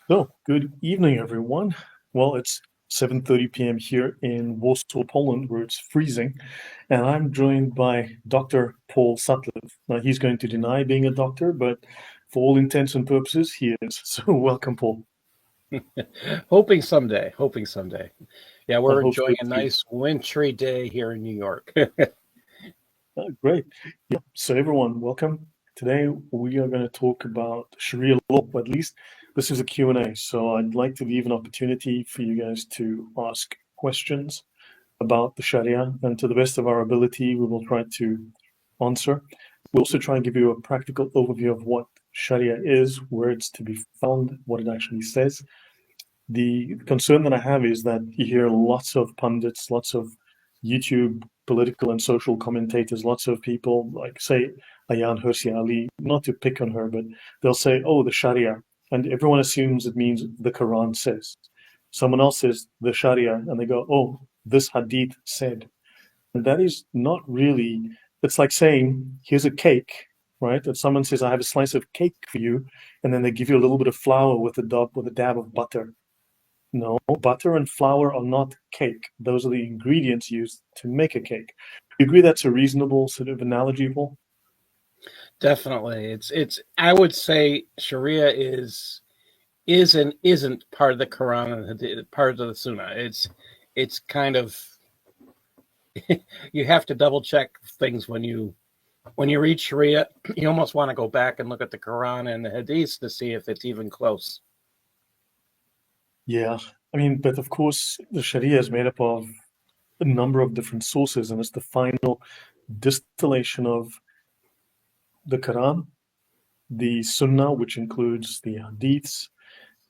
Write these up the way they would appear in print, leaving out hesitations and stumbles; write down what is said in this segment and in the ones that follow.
So, good evening, everyone. Well, it's 7:30 p.m. here in Warsaw, Poland, where it's freezing, and I'm joined by Dr. Paul Sutliff. Now, he's going to deny being a doctor, but for all intents and purposes, he is. So, welcome, Paul. Hoping someday. Hoping someday. Yeah, I we're hope so enjoying a too. nice wintry day here in New York. Great. Yeah. So, everyone, welcome. Today, we are going to talk about Sharia law, but at least this is a Q&A. So, I'd like to leave an opportunity for you guys to ask questions about the Sharia, and to the best of our ability, we will try to answer. We'll also try and give you a practical overview of what Sharia is, where it's to be found, what it actually says. The concern that I have is that you hear lots of pundits, lots of YouTube political and social commentators, lots of people like, say, Ayan Hirsi Ali, not to pick on her, but they'll say, oh, the Sharia. And everyone assumes it means the Quran says. Someone else says the Sharia, and they go, oh, this hadith said. And that is not really, it's like saying, here's a cake, right? If someone says, I have a slice of cake for you, and then they give you a little bit of flour with a dab of butter. No, butter and flour are not cake. Those are the ingredients used to make a cake. You agree that's a reasonable sort of analogy, Paul? Definitely. It's I would say Sharia is and isn't part of the Quran and part of the Sunnah. It's kind of you have to double check things when you read Sharia. You almost want to go back and look at the Quran and the Hadiths to see if it's even close. Yeah. I mean, but of course, the Sharia is made up of a number of different sources, and it's the final distillation of the Quran, the Sunnah, which includes the Hadiths,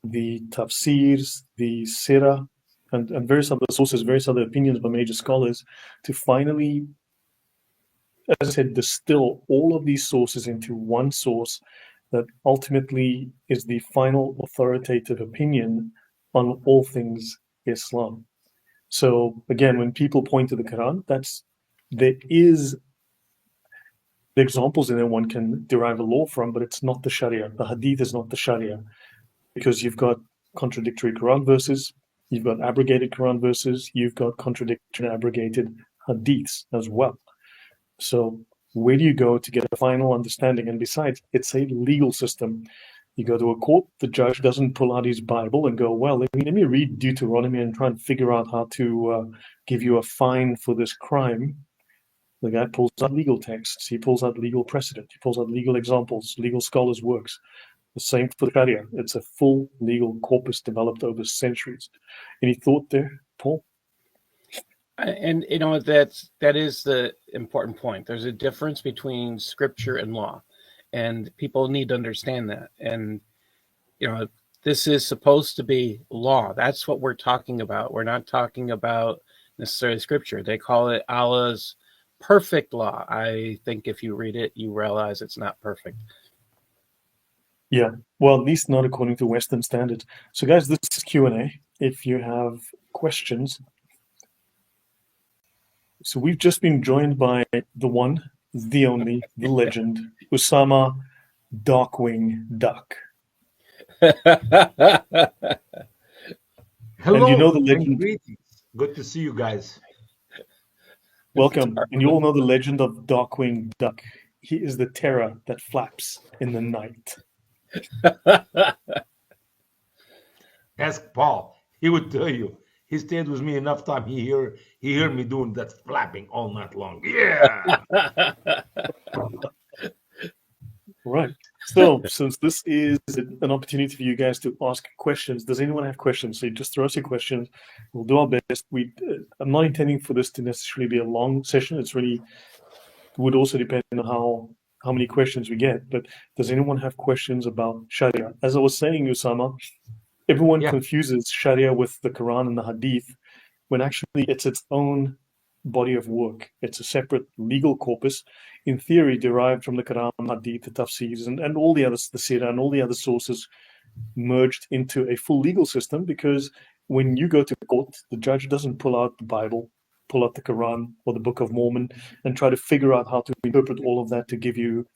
the tafsirs, the sirah, and various other sources, various other opinions by major scholars, to finally, as I said, distill all of these sources into one source that ultimately is the final authoritative opinion on all things Islam. So again, when people point to the Quran, there is the examples in there one can derive a law from, but it's not the Sharia. The Hadith is not the Sharia because you've got contradictory Quran verses, you've got abrogated Quran verses, you've got contradictory abrogated Hadiths as well. So where do you go to get a final understanding? And besides, it's a legal system. You go to a court, the judge doesn't pull out his Bible and go, well, let me read Deuteronomy and try and figure out how to give you a fine for this crime. The guy pulls out legal texts, he pulls out legal precedent, he pulls out legal examples, legal scholars' works. The same for the Sharia. It's a full legal corpus developed over centuries. Any thought there, Paul? And that is the important point. There's a difference between scripture and law, and people need to understand that. And you know, this is supposed to be law. That's what we're talking about. We're not talking about necessarily scripture. They call it Allah's perfect law. I think if you read it, you realize it's not perfect. Yeah, well, at least not according to Western standards. So, guys, this is Q&A. If you have questions, so we've just been joined by the one, the only, the legend, Usama Darkwing Duck. And you know Hello the and legend, greetings. Good to see you guys. welcome, and you all know the legend of Darkwing Duck. He is the terror that flaps in the night. Ask Paul. He would tell you. He stayed with me enough time. He heard me doing that flapping all night long. Yeah. Right. So, since this is an opportunity for you guys to ask questions, does anyone have questions? So, you just throw us your questions. We'll do our best. I'm not intending for this to necessarily be a long session. It's really would also depend on how many questions we get. But does anyone have questions about Sharia? As I was saying, Usama, everyone Yeah. confuses Sharia with the Quran and the Hadith, when actually it's its own body of work. It's a separate legal corpus, in theory, derived from the Quran, Hadith, the Tafsirs, and all the others, the Sirah, and all the other sources merged into a full legal system. Because when you go to court, the judge doesn't pull out the Bible, pull out the Quran or the Book of Mormon, and try to figure out how to interpret all of that to give you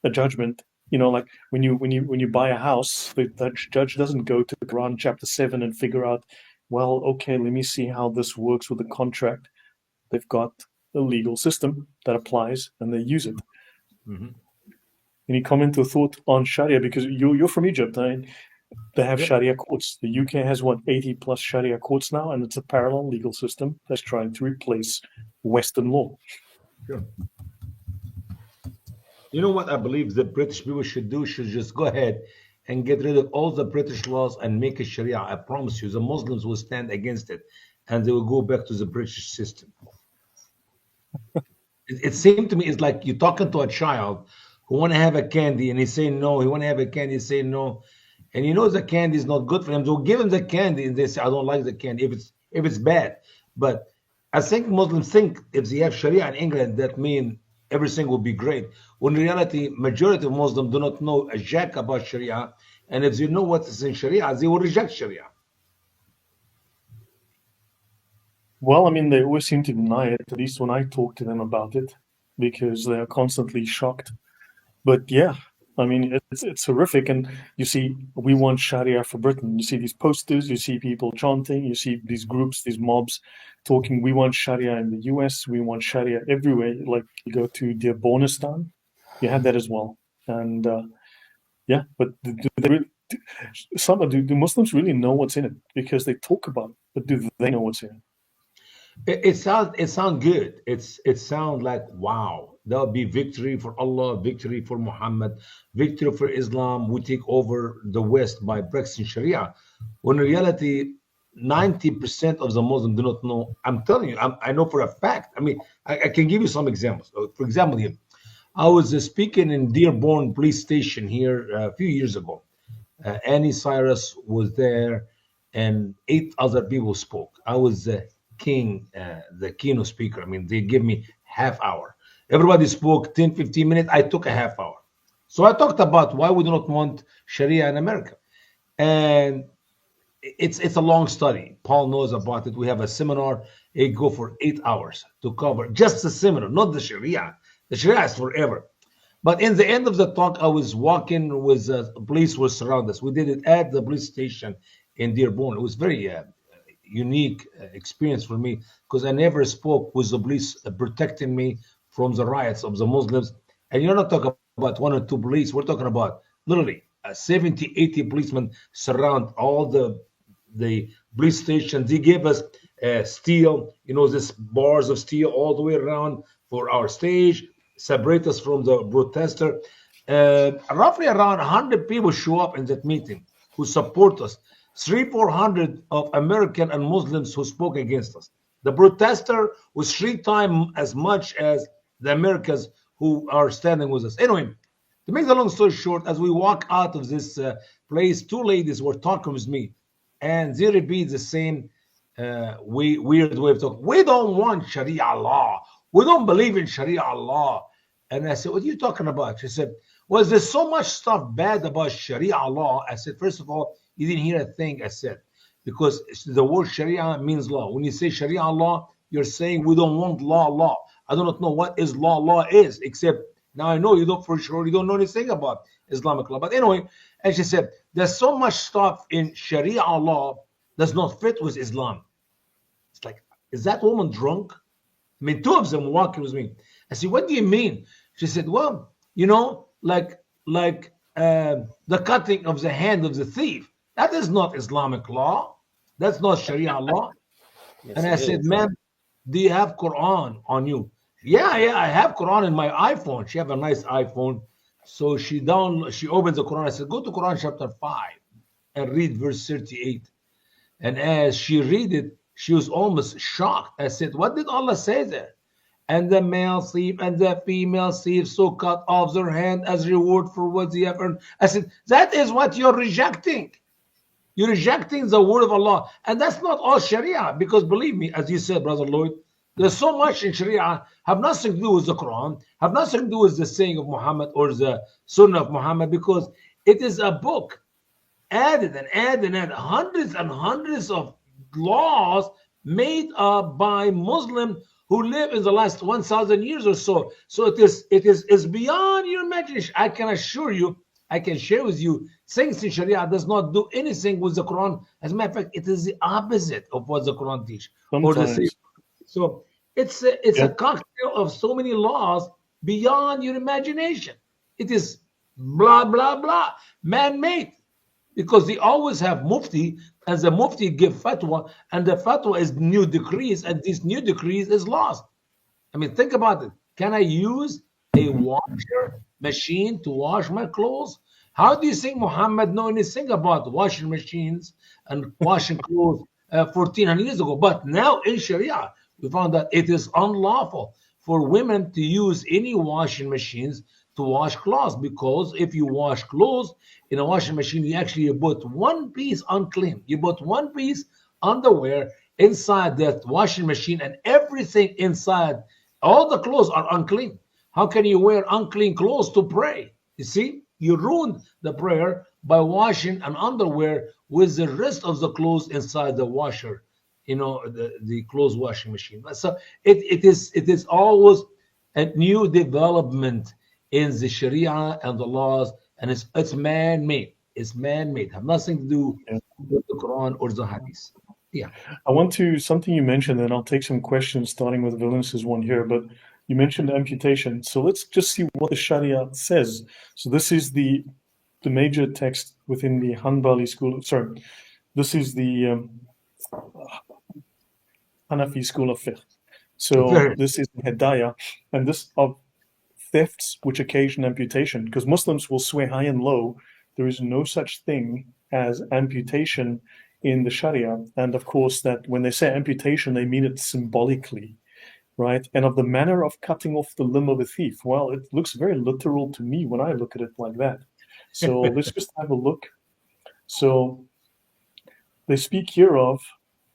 a judgment. Like when you buy a house, the judge doesn't go to Quran chapter 7 and figure out, well, okay, let me see how this works with the contract. They've got a legal system that applies and they use it. Mhm. Any comment or thought on Sharia? Because you're from Egypt, and they have Yep. Sharia courts. The UK has what, 80 plus Sharia courts now, and it's a parallel legal system that's trying to replace Western law. Sure. You know what I believe the British people should do? Should just go ahead and get rid of all the British laws and make a Sharia. I promise you, the Muslims will stand against it, and they will go back to the British system. It seemed to me it's like you're talking to a child who want to have a candy, and he's saying no. He want to have a candy, he's saying no, and he knows the candy is not good for him. So give him the candy, and they say, "I don't like the candy if it's bad." But I think Muslims think if they have Sharia in England, that means everything will be great. When in reality, majority of Muslims do not know a jack about Sharia, and if they know what is in Sharia, they will reject Sharia. Well, I mean, they always seem to deny it, at least when I talk to them about it, because they are constantly shocked. But yeah, I mean, it's horrific. And you see, we want Sharia for Britain. You see these posters, you see people chanting, you see these groups, these mobs talking, we want Sharia in the US, we want Sharia everywhere. Like you go to Afghanistan, you have that as well. And yeah, but do Muslims really know what's in it? Because they talk about it, but do they know what's in it? It sounds good. It sounds like wow. That would be victory for Allah, victory for Muhammad, victory for Islam. We take over the West by practicing Sharia. When in reality, 90% of the Muslims do not know. I'm telling you, I know for a fact. I mean, I can give you some examples. For example, here, I was speaking in Dearborn Police Station here a few years ago. Annie Cyrus was there, and 8 other people spoke. I was the keynote speaker. I mean, they give me half hour. Everybody spoke 10, 15 minutes. I took a half hour. So I talked about why we do not want Sharia in America. And it's a long study. Paul knows about it. We have a seminar. It go for 8 hours to cover just the seminar, not the Sharia. The Sharia is forever. But in the end of the talk, I was walking with police were surrounding us. We did it at the police station in Dearborn. It was very unique experience for me because I never spoke with the police protecting me from the riots of the Muslims. And you're not talking about 1 or 2 police. We're talking about literally 70, 80 policemen surround all the police stations. They gave us steel, this bars of steel all the way around for our stage, separate us from the protester. Roughly around 100 people show up in that meeting who support us. 300-400 of American and Muslims who spoke against us. The protester was 3 times as much as the Americans who are standing with us. Anyway, to make the long story short, as we walk out of this place, 2 ladies were talking with me, and they repeat the same weird way of talking. We don't want Sharia law. We don't believe in Sharia law. And I said, what are you talking about? She said, well, there's so much stuff bad about Sharia law. I said, first of all, you didn't hear a thing I said, because the word Sharia means law. When you say Sharia law, you're saying we don't want law. I do not know what is law is, except now I know you don't for sure. You don't know anything about Islamic law. But anyway, and she said, there's so much stuff in Sharia law does not fit with Islam. It's like, is that woman drunk? I mean, 2 of them walking with me. I said, what do you mean? She said, well, like the cutting of the hand of the thief. That is not Islamic law. That's not Sharia law. Yes, And I it said, is. ma'am, do you have Quran on you? Yeah, I have Quran in my iPhone. She have a nice iPhone. So she opens the Quran. I said, go to Quran chapter 5 and read verse 38. And as she read it, she was almost shocked. I said, what did Allah say there? And the male thief and the female thief so cut off their hand as reward for what they have earned. I said, that is what you're rejecting. You're rejecting the word of Allah. And that's not all Sharia, because believe me, as you said, Brother Lloyd, there's so much in Sharia have nothing to do with the Quran, have nothing to do with the saying of Muhammad or the Sunnah of Muhammad, because it is a book added hundreds and hundreds of laws made by Muslims who live in the last 1,000 years or so. So it is beyond your imagination. I can assure you, I can share with you, things in Sharia does not do anything with the Quran. As a matter of fact, it is the opposite of what the Quran teach or the same. Sometimes. So it's Yeah. a cocktail of so many laws beyond your imagination. It is blah blah blah, man-made, because they always have mufti, and the mufti give fatwa, and the fatwa is new decrees, and these new decrees is lost. I mean, think about it. Can I use a washer machine to wash my clothes? How do you think Muhammad know anything about washing machines and washing clothes 1400 years ago? But now in Sharia, we found that it is unlawful for women to use any washing machines to wash clothes, because if you wash clothes in a washing machine, you put one piece unclean. You put one piece underwear inside that washing machine, and everything inside, all the clothes are unclean. How can you wear unclean clothes to pray? You see, you ruined the prayer by washing an underwear with the rest of the clothes inside the washer, the clothes washing machine. So it is always a new development in the Sharia and the laws, and it's man-made. It's man-made. Have nothing to do Yeah. with the Quran or the Hadith. Yeah. I want to, something you mentioned, and I'll take some questions starting with Valence's one here, but you mentioned amputation. So let's just see what the Sharia says. So this is the major text within the Hanbali school. Sorry, this is the Hanafi school of fiqh. So Fair. this is the Hidayah, and this of thefts which occasion amputation, because Muslims will swear high and low there is no such thing as amputation in the Sharia. And of course, that when they say amputation, they mean it symbolically, right? And of the manner of cutting off the limb of a thief. Well, it looks very literal to me when I look at it like that. So let's just have a look. So they speak here of,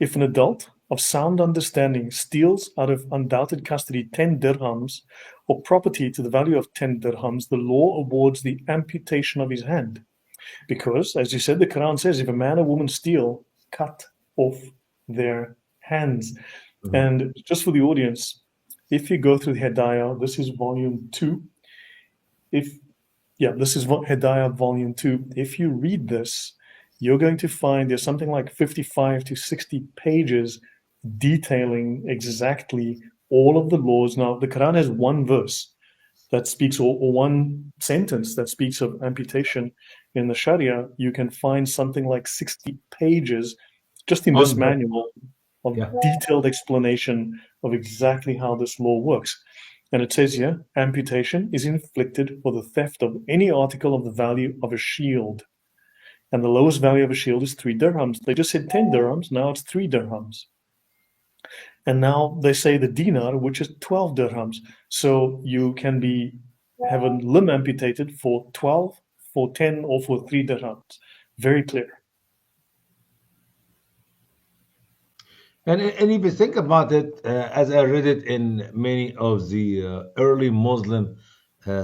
if an adult of sound understanding steals out of undoubted custody 10 dirhams or property to the value of 10 dirhams, the law awards the amputation of his hand. Because, as you said, the Quran says, if a man or woman steal, cut off their hands. Mhm. And just for the audience, if you go through the Hidayah, this is volume 2. This is Hidayah volume 2. If you read this, you're going to find there's something like 55 to 60 pages detailing exactly all of the laws. Now, the Quran has one verse that speaks, or one sentence that speaks of amputation. In the Sharia, you can find something like 60 pages just in this manual of Yeah. detailed explanation of exactly how this law works. And it says here, amputation is inflicted for the theft of any article of the value of a shield. And the lowest value of a shield is 3 dirhams. They just said 10 dirhams, now it's 3 dirhams. And now they say the dinar, which is 12 dirhams. So you can have a limb amputated for 12, for 10, or for 3 dirhams. Very clear. And if you think about it, as I read it in many of the early Muslim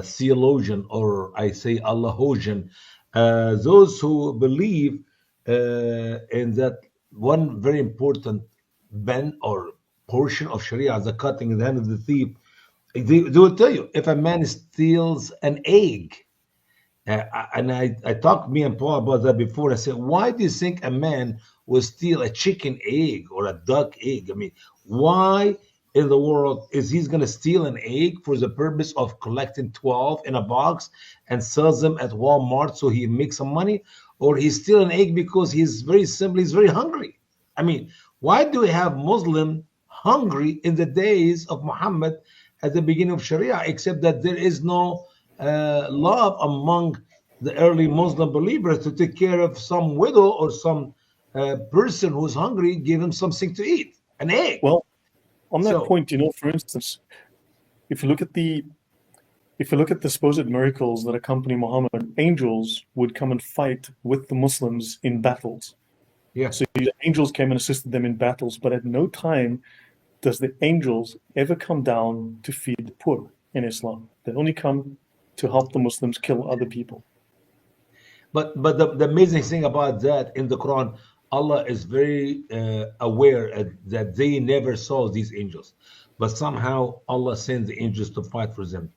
theologian, or I say Allahojan, those who believe in that one very important bend or portion of Sharia, the cutting the hand of the thief, they will tell you, if a man steals an egg, and I talked to me and Paul about that before. I said, why do you think a man will steal a chicken egg or a duck egg? I mean, why in the world is he going to steal an egg for the purpose of collecting 12 in a box and sells them at Walmart so he makes some money? Or he steal an egg because he's very hungry? I mean, why do we have Muslim hungry in the days of Muhammad at the beginning of Sharia, except that there is no love among the early Muslim believers to take care of some widow or some person who's hungry, give him something to eat, an egg. Well, on that So, point, for instance, if you look at the supposed miracles that accompany Muhammad, angels would come and fight with the Muslims in battles. yeah. So the angels came and assisted them in battles, but at no time does the angels ever come down to feed the poor in Islam. They only come to help the Muslims kill other people. But the amazing thing about that, in the Quran, Allah is very aware that they never saw these angels. but somehow Allah sent the angels to fight for them.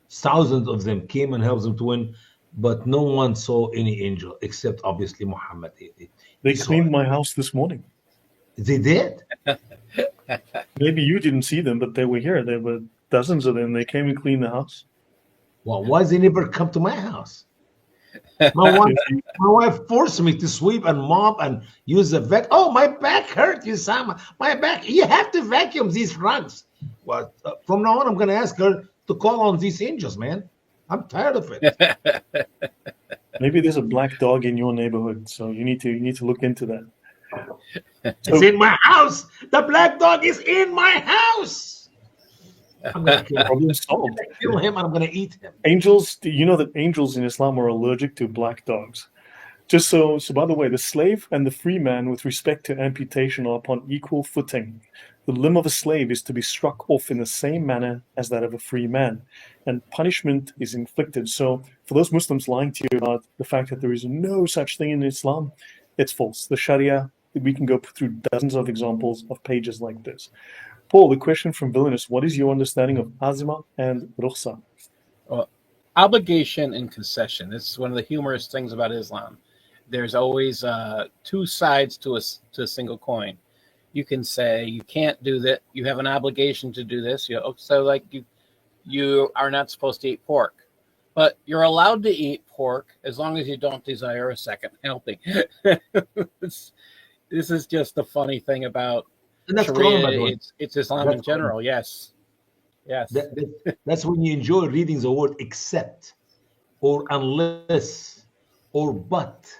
Thousands of them came and helped them to win, but no one saw any angel except obviously Muhammad. They He saw cleaned it. my house this morning. They did. Maybe you didn't see them, but they were here. There were dozens of them. They came and cleaned the house. Well, why they never come to my house? My wife, If you, my wife forced me to sweep and mop and use the vac. Oh, my back hurt, Usama. My back. You have to vacuum these rugs. Well, from now on, I'm going to ask her to call on these angels, man. I'm tired of it. maybe there's a black dog in your neighborhood, so you need to look into that. It's So in my house. The black dog is in my house. I'm going to kill him. problem solved. Kill him and I'm going to eat him. Angels, do you know that angels in Islam are allergic to black dogs? Just so by the way, the slave and the free man with respect to amputation are upon equal footing. The limb of a slave is to be struck off in the same manner as that of a free man, and punishment is inflicted. So for those Muslims lying to you about the fact that there is no such thing in Islam, it's false. The Sharia, we can go through dozens of examples of pages like this. Paul, the question from Villainous, what is your understanding of azima and rukhsa? Well, obligation and concession. This is one of the humorous things about Islam. There's always two sides to a single coin. You can say you can't do that. You have an obligation to do this. So like you are not supposed to eat pork, but you're allowed to eat pork as long as you don't desire a second helping. this is just the funny thing about And that's Sharia. Quran, by the way. It's Islam That's in general. Yes. That's when you enjoy reading the word except, or unless, or but,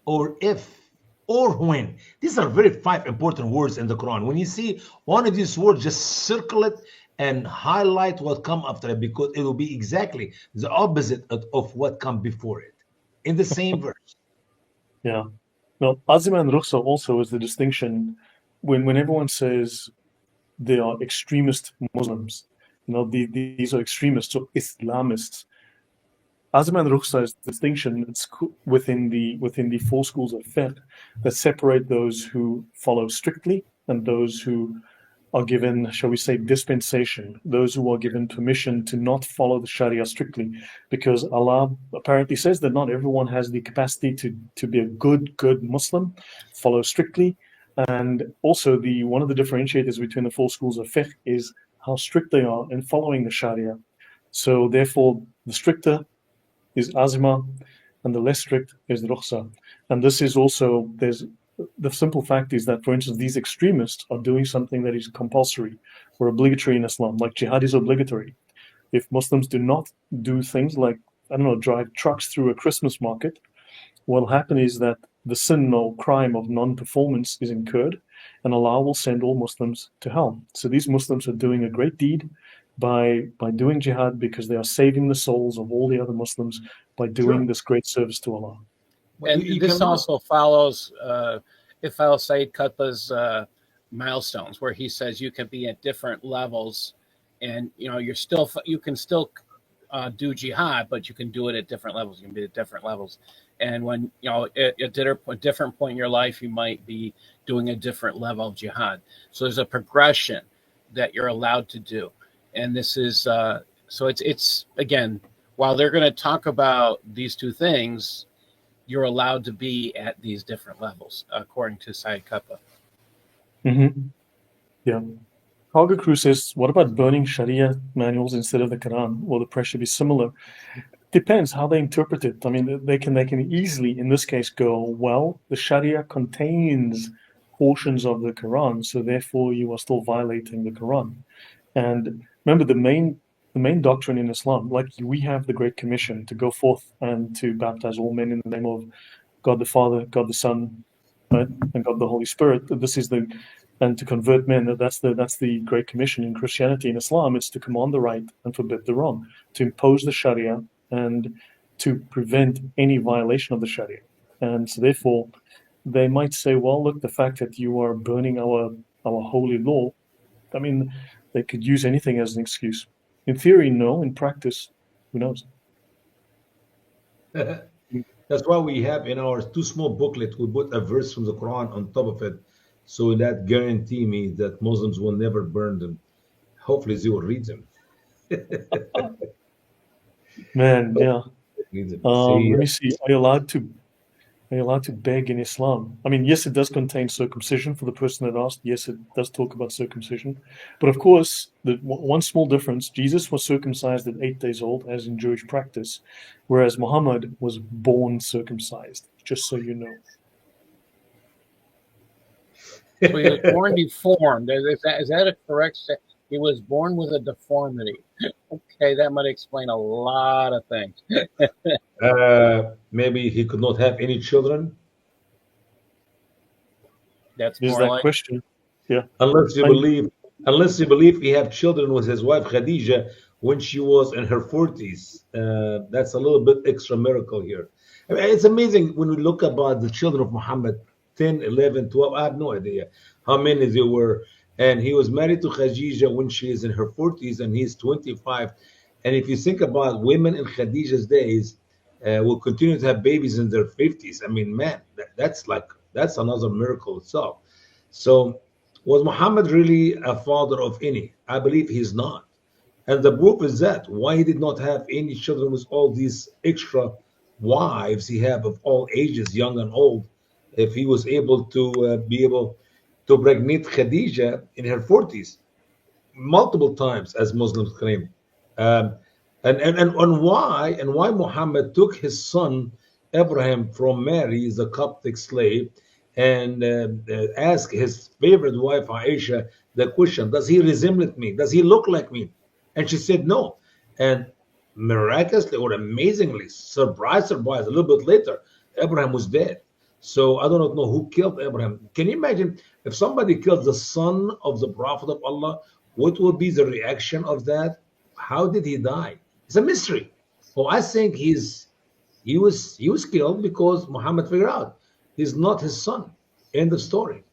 or if, or when. These are very 5 important words in the Quran. When you see one of these words, just circle it and highlight what come after it, because it will be exactly the opposite of what come before it in the same verse. Yeah. Now, azima and rukhsa also is the distinction when everyone says they are extremist Muslims. These are extremists or Islamists. Azima and rukhsa is the distinction within the 4 schools of fiqh that separate those who follow strictly and those who are given, shall we say, dispensation, those who are given permission to not follow the Sharia strictly, because Allah apparently says that not everyone has the capacity to be a good Muslim, follow strictly. And also one of the differentiators between the 4 schools of fiqh is how strict they are in following the Sharia. So therefore, the stricter is azima, and the less strict is rukhsa. And this is also, the simple fact is that, for instance, these extremists are doing something that is compulsory or obligatory in Islam, like jihad is obligatory. If Muslims do not do things like, I don't know, drive trucks through a Christmas market, what will happen is that the sin or crime of non-performance is incurred, and Allah will send all Muslims to hell. So these Muslims are doing a great deed by doing jihad, because they are saving the souls of all the other Muslims by doing this great service to Allah. And this also follows it follows Sayyid Qutb's milestones, where he says you can be at different levels, and you can still do jihad, but you can do it at different levels. You can be at different levels, and when at a different point in your life, you might be doing a different level of jihad. So there's a progression that you're allowed to do, and this is so it's again, while they're going to talk about these two things, you're allowed to be at these different levels, according to Sayyid Qutb. Mm-hmm. Yeah. Cargo Crew says, what about burning Sharia manuals instead of the Quran? Will the pressure be similar? Depends how they interpret it. I mean, they can easily, in this case, go, well, the Sharia contains portions of the Quran, so therefore you are still violating the Quran. And remember, the main doctrine in Islam, like we have the Great Commission to go forth and to baptize all men in the name of God the Father, God the Son, right, and God the Holy Spirit. And to convert men. That's the Great Commission in Christianity. In Islam, it's to command the right and forbid the wrong, to impose the Sharia and to prevent any violation of the Sharia. And so therefore, they might say, well, look, the fact that you are burning our holy law, I mean, they could use anything as an excuse. In theory, no. In practice, who knows? That's why we have in our 2 small booklet, we put a verse from the Quran on top of it. So that guarantee me that Muslims will never burn them. Hopefully, they will read them. Man, yeah. Read them. See, Let me see. Are you allowed to beg in Islam? I mean, yes, it does contain circumcision for the person that asked. Yes, it does talk about circumcision. But of course, the one small difference, Jesus was circumcised at 8 days old, as in Jewish practice, whereas Muhammad was born circumcised, just so you know. So he was born deformed. Is that a correct say? He was born with a deformity. Okay, that might explain a lot of things. maybe he could not have any children That's There's more that like question. Yeah. unless you I, believe he had children with his wife Khadija when she was in her 40s. That's a little bit extra miracle here. I mean, it's amazing when we look about the children of Muhammad, 10, 11, 12. I have no idea how many there were. And he was married to Khadija when she is in her 40s and he's 25. And if you think about women in Khadija's days, will continue to have babies in their 50s. I mean, man, that's another miracle itself. So, was Muhammad really a father of any? I believe he's not. And the proof is that why he did not have any children with all these extra wives he have of all ages, young and old, if he was able to be able to pregnate Khadija in her 40s multiple times, as Muslims claim. Um, and why Muhammad took his son Abraham from Mary, the Coptic slave, and asked his favorite wife Aisha the question, does he resemble me? Does he look like me? And she said no. And miraculously or amazingly, surprise, a little bit later, Abraham was dead. So I do not know who killed Abraham. Can you imagine if somebody kills the son of the Prophet of Allah? What would be the reaction of that? How did he die? It's a mystery. Oh, I think he was killed because Muhammad figured out he's not his son. End of story.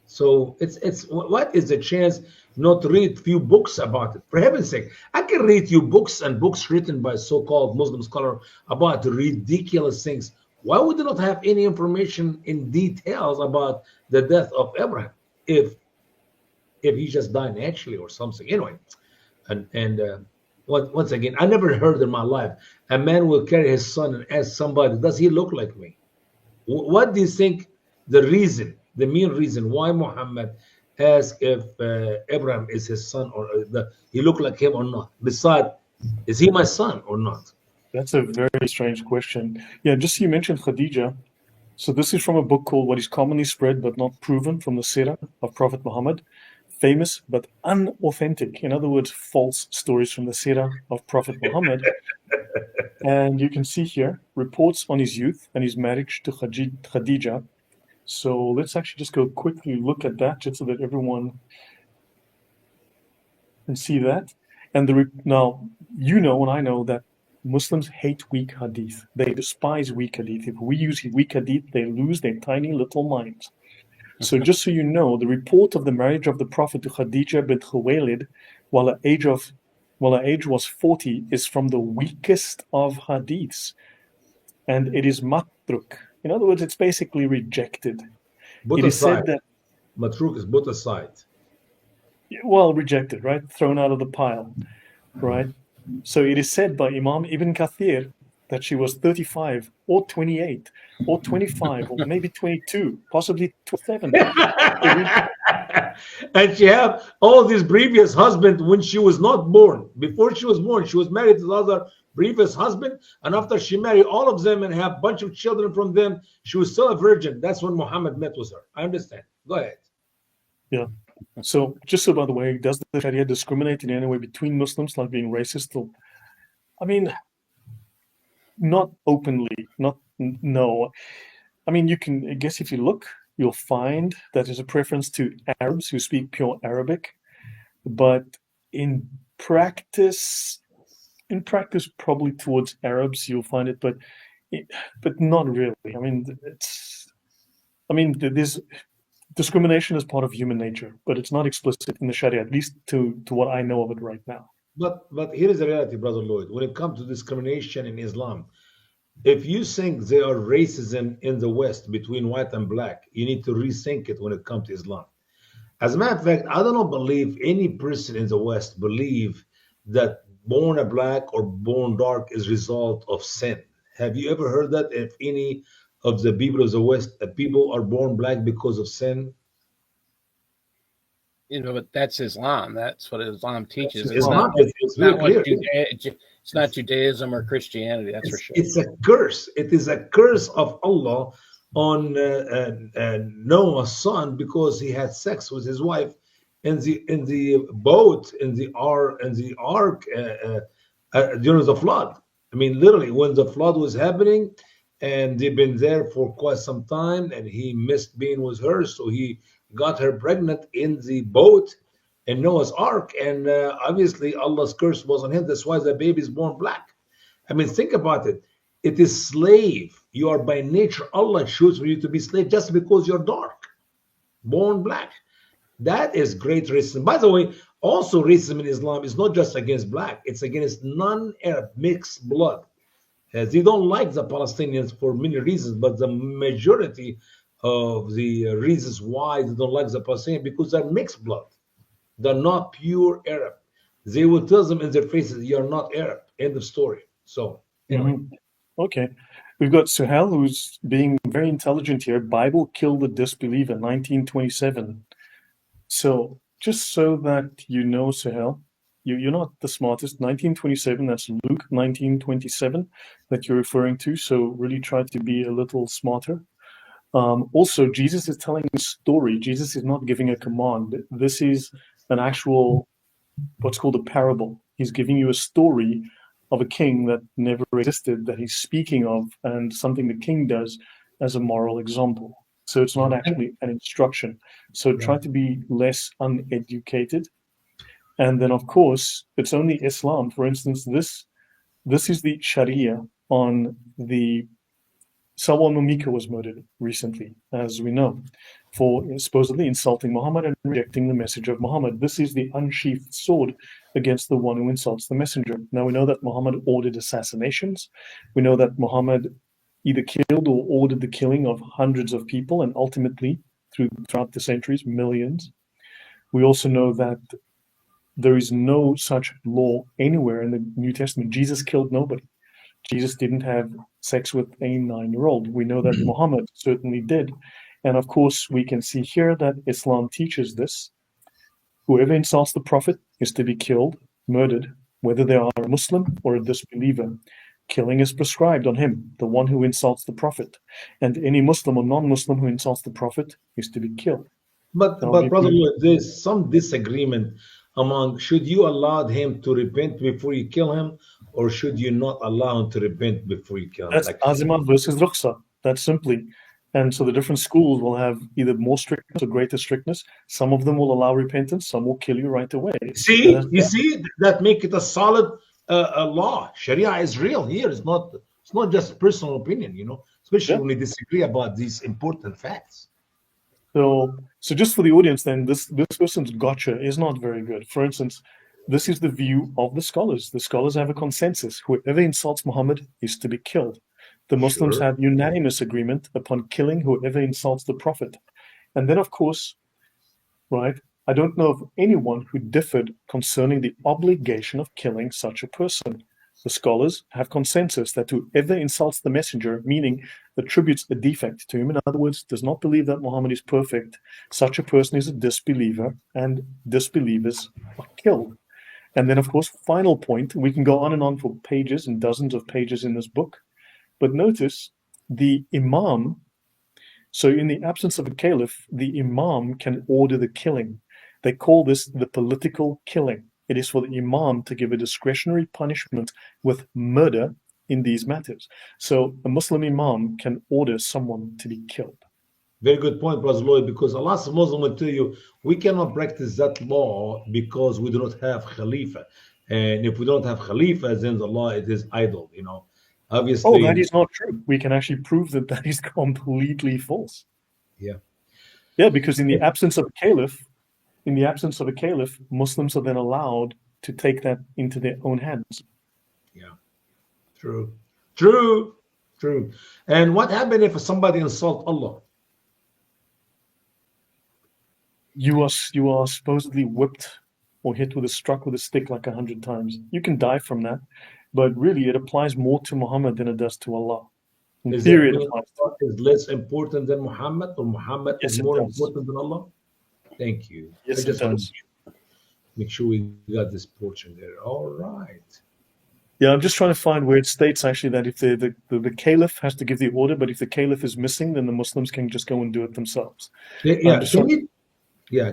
So it's what is the chance not to read few books about it? For heaven's sake, I can read you books and books written by so-called Muslim scholar about ridiculous things. Why would they not have any information in details about the death of Abraham if he just died naturally or something? Anyway, and once again, I never heard in my life a man will carry his son and ask somebody, "Does he look like me?" What do you think the main reason why Muhammad asked if Abraham is his son or he look like him or not? Besides, is he my son or not? that's a very strange question. Yeah, just so you mentioned Khadija. So this is from a book called What is Commonly Spread But Not Proven from the Sirah of Prophet Muhammad. Famous but unauthentic. In other words, false stories from the Sirah of Prophet Muhammad. And you can see here reports on his youth and his marriage to Khadija. So let's actually just go quickly look at that just so that everyone can see that. And now, you know, and I know that Muslims hate weak hadith. They despise weak hadith. If we use weak hadith, they lose their tiny little minds. So just so you know, the report of the marriage of the Prophet to Khadija bint Khuwaylid while her age was 40 is from the weakest of hadiths. And it is matruk. In other words, it's basically rejected. Put It is aside. said that, Matruk is put aside. well, rejected, right? Thrown out of the pile, right? So it is said by Imam Ibn Kathir that she was 35 or 28 or 25 or maybe 22, possibly 27. And she had all these previous husband when she was not born. Before she was born, she was married to the other previous husband, and after she married all of them and have a bunch of children from them, she was still a virgin. That's when Muhammad met with her. I understand. Go ahead. Yeah. So just so by the way, does the Sharia discriminate in any way between Muslims, like being racist? Or, I mean, not openly, no. I mean, you can, I guess if you look, you'll find that there's a preference to Arabs who speak pure Arabic, but in practice, probably towards Arabs, you'll find it, but not really. I mean, there's discrimination is part of human nature, but it's not explicit in the Sharia, at least to what I know of it right now. But here is the reality, Brother Lloyd. When it comes to discrimination in Islam, if you think there are racism in the West between white and black, you need to rethink it when it comes to Islam. As a matter of fact, I don't believe any person in the West believe that born a black or born dark is result of sin. Have you ever heard that? If any of the people of the West, people are born black because of sin? But that's Islam. That's what Islam That's teaches. It's not Islam Islam. what is very not what clear. It's not Judaism or Christianity. That's for sure. It's a curse. It is a curse of Allah on Noah's son because he had sex with his wife in the boat in the ark during the flood. I mean, literally, when the flood was happening, and they've been there for quite some time, and he missed being with her, so he got her pregnant in the boat in Noah's ark, and obviously Allah's curse was on him. That's why the baby is born black. I mean, think about it. It is slave. You are by nature, Allah chose for you to be slave just because you're dark, born black. That is great racism. By the way, also racism in Islam is not just against black, it's against non-Arab mixed blood. They don't like the Palestinians for many reasons, but the majority of the reasons why they don't like the Palestinians because they're mixed blood. They're not pure Arab. They will tell them in their faces, "You're not Arab." End of story. So anyway, Mhm. Okay. We've got Suhail, who's being very intelligent here. Bible killed the disbeliever, 1927. So just so that you know, Suhail, you're not the smartest. 1927, that's Luke 1927 that you're referring to. So really try to be a little smarter. Also, Jesus is telling a story. Jesus is not giving a command. This is an actual, what's called a parable. He's giving you a story of a king that never existed, that he's speaking of, and something the king does as a moral example. So it's not yeah, actually an instruction. So yeah. try to be less uneducated. And then, of course, it's only Islam. For instance, this is the Sharia on the Salwan Mumika was murdered recently, as we know, for supposedly insulting Muhammad and rejecting the message of Muhammad. This is the unsheathed sword against the one who insults the messenger. Now we know that Muhammad ordered assassinations. We know that Muhammad either killed or ordered the killing of hundreds of people and ultimately, throughout the centuries, millions. We also know that there is no such law anywhere in the New Testament. Jesus killed nobody. Jesus didn't have sex with a 9-year-old. We know that Muhammad certainly did. And of course, we can see here that Islam teaches this. Whoever insults the Prophet is to be killed, murdered, whether they are a Muslim or a disbeliever. Killing is prescribed on him, the one who insults the Prophet. And any Muslim or non-Muslim who insults the Prophet is to be killed. That'll But be brother Lloyd, there's some disagreement among should you allow him to repent before you kill him, or should you not allow him to repent before you kill him? That's Like, Azima versus Ruqsa. That's simply. And so the different schools will have either more strictness or greater strictness. Some of them will allow repentance, some will kill you right away. And see, that's you see, that make it a solid law. Sharia is real here. It's not just personal opinion, especially yeah. when we disagree about these important facts. So just for the audience, then this person's gotcha is not very good. For instance, this is the view of the scholars. The scholars have a consensus. Whoever insults Muhammad is to be killed. The Muslims Sure. have unanimous agreement upon killing whoever insults the Prophet. And then, of course, right, I don't know of anyone who differed concerning the obligation of killing such a person. The scholars have consensus that whoever insults the messenger, meaning attributes a defect to him, in other words, does not believe that Muhammad is perfect, such a person is a disbeliever, and disbelievers are killed. And then, of course, final point, we can go on and on for pages and dozens of pages in this book, but notice the Imam. So, in the absence of a caliph, the Imam can order the killing. They call this the political killing. It is for the Imam to give a discretionary punishment with murder in these matters. So, a Muslim Imam can order someone to be killed. Very good point, Brother Lloyd, because a lot of Muslims will tell you we cannot practice that law because we do not have Khalifa. And if we don't have Khalifa, then the law it is idle. Oh, that Obviously, is not true. We can actually prove that that is completely false. yeah. Yeah, because in the absence of a caliph, Muslims are then allowed to take that into their own hands. Yeah. True. True. True. And what happened if somebody insult Allah? you are supposedly whipped or struck with a stick like 100 times. You can die from that, but really it applies more to Muhammad than it does to Allah. In Does theory, that it mean applies to. Allah is less important than Muhammad, or Muhammad is Yes, it more does. important than Allah? Thank you. I Yes, it just want does. to make sure we got this portion there. All right. Yeah, I'm just trying to find where it states actually that if the caliph has to give the order, but if the caliph is missing, then the Muslims can just go and do it themselves. Yeah, I'm yeah. just trying.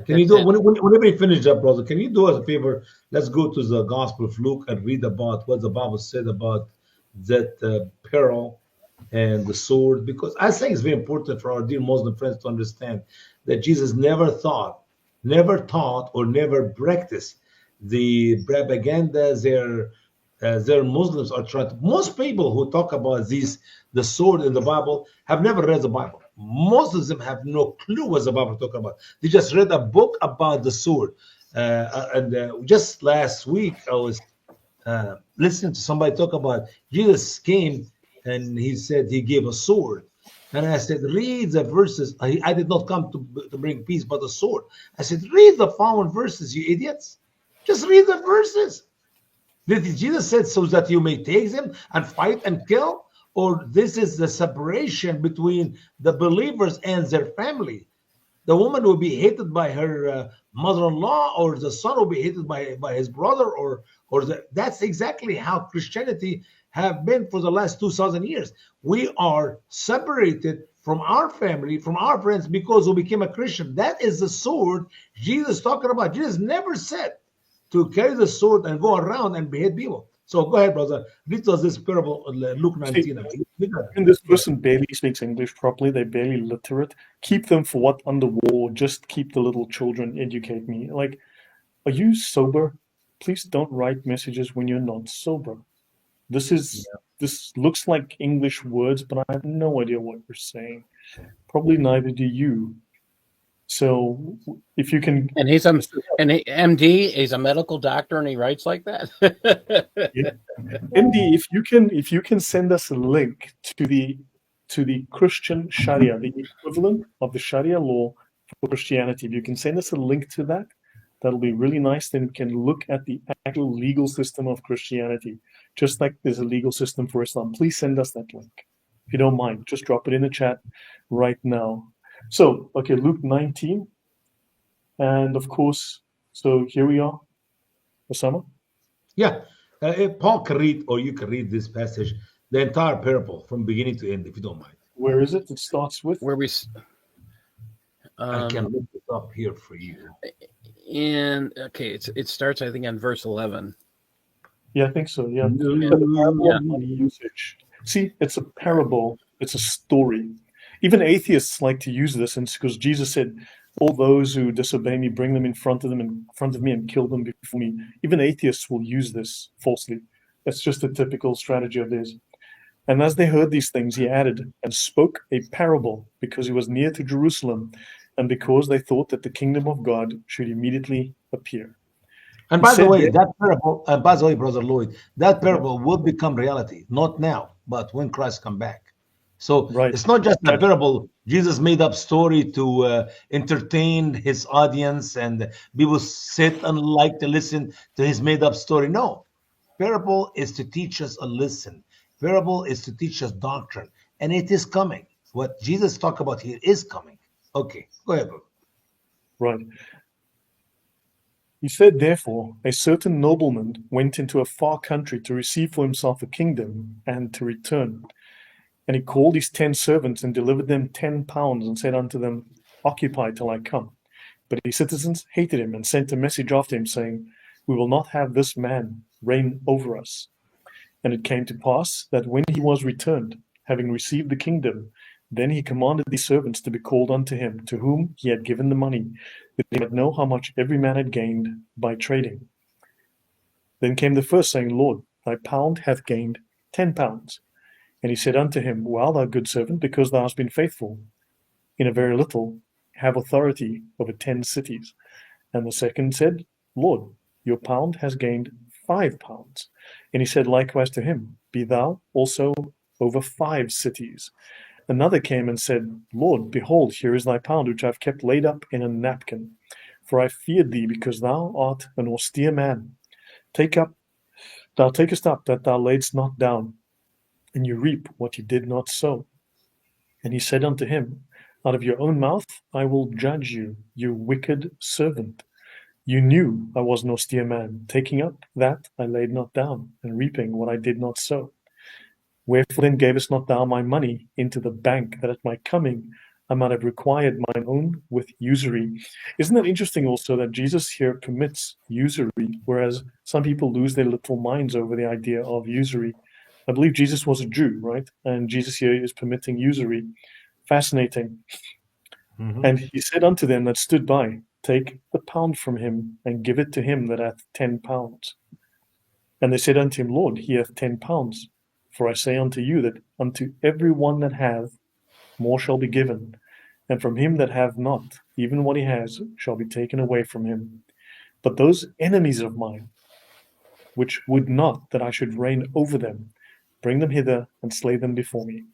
Can you do whenever you finish that, brother? Can you do us a favor? Let's go to the Gospel of Luke and read about what the Bible said about that peril and the sword, because I think it's very important for our dear Muslim friends to understand that Jesus never taught, or never practiced the propaganda their Muslims are trying to. Most people who talk about the sword in the Bible have never read the Bible. Most of them have no clue what the Bible is talking about. They just read a book about the sword. And just last week, I was listening to somebody talk about Jesus came and he said he gave a sword. And I said, read the verses. I did not come to bring peace, but a sword. I said, read the following verses, you idiots. Just read the verses. Did Jesus said so that you may take them and fight and kill? Or this is the separation between the believers and their family? The woman will be hated by her mother-in-law, or the son will be hated by his brother, that's exactly how Christianity have been for the last 2,000 years. We are separated from our family, from our friends, because we became a Christian. That is the sword Jesus talking about. Jesus never said to carry the sword and go around and behead people. So go ahead, brother. Read us this parable, Luke See, 19. and this person barely speaks English properly. They're barely literate. Keep them for what under war? Just keep the little children. Educate me. Like, are you sober? Please don't write messages when you're not sober. This looks like English words, but I have no idea what you're saying. Probably neither do you. So if you can, And he's an MD. He's a medical doctor, and he writes like that. yeah. MD, if you can send us a link to the Christian Sharia, the equivalent of the Sharia law for Christianity, if you can send us a link to that, that'll be really nice. Then we can look at the actual legal system of Christianity, just like there's a legal system for Islam. Please send us that link. If you don't mind, just drop it in the chat right now. So, okay, Luke 19. And of course, so here we are. Osama? Yeah. If Paul can read, or you can read this passage, the entire parable from beginning to end, if you don't mind. Where is it? It starts with? Where we I can look it up here for you. and okay, it starts, I think, on verse 11. Yeah, I think so. Yeah. The parable of money usage. See, it's a parable. It's a story. Even atheists like to use this, and because Jesus said, "All those who disobey me, bring them in front of me, and kill them before me." Even atheists will use this falsely. It's just a typical strategy of theirs. And as they heard these things, he added and spoke a parable, because he was near to Jerusalem, and because they thought that the kingdom of God should immediately appear. And He by the said, way, that parable, by the way, Brother Lloyd, that parable will become reality, not now, but when Christ come back. So right. it's not just a parable. Jesus made up story to entertain his audience, and people sit and like to listen to his made up story. No, parable is to teach us a lesson. Parable is to teach us doctrine, and it is coming. What Jesus talked about here is coming. Okay, go ahead, bro. Right. He said, therefore, a certain nobleman went into a far country to receive for himself a kingdom and to return. And he called his 10 servants and delivered them 10 pounds and said unto them, occupy till I come. But his citizens hated him and sent a message after him, saying, we will not have this man reign over us. And it came to pass that when he was returned, having received the kingdom, then he commanded these servants to be called unto him, to whom he had given the money, that he might know how much every man had gained by trading. Then came the first, saying, Lord, thy pound hath gained 10 pounds. And he said unto him, well, thou good servant, because thou hast been faithful in a very little, have authority over 10 cities. And the second said, Lord, your pound has gained 5 pounds. And he said likewise to him, be thou also over 5 cities. Another came and said, Lord, behold, here is thy pound, which I have kept laid up in a napkin. for I feared thee, because thou art an austere man. Thou takest up that thou laidst not down, and you reap what you did not sow. And he said unto him, Out of your own mouth I will judge you, you wicked servant. You knew I was an austere man, taking up that I laid not down, and reaping what I did not sow. Wherefore then gavest not thou my money into the bank, that at my coming I might have required mine own with usury? Isn't that interesting also that Jesus here permits usury, whereas some people lose their little minds over the idea of usury? I believe Jesus was a Jew, right? And Jesus here is permitting usury. Fascinating. Mhm. And he said unto them that stood by, Take the pound from him, and give it to him that hath 10 pounds. And they said unto him, Lord, he hath 10 pounds. For I say unto you that unto every one that hath, more shall be given, and from him that hath not, even what he has shall be taken away from him. But those enemies of mine, which would not that I should reign over them, bring them hither and slay them before me.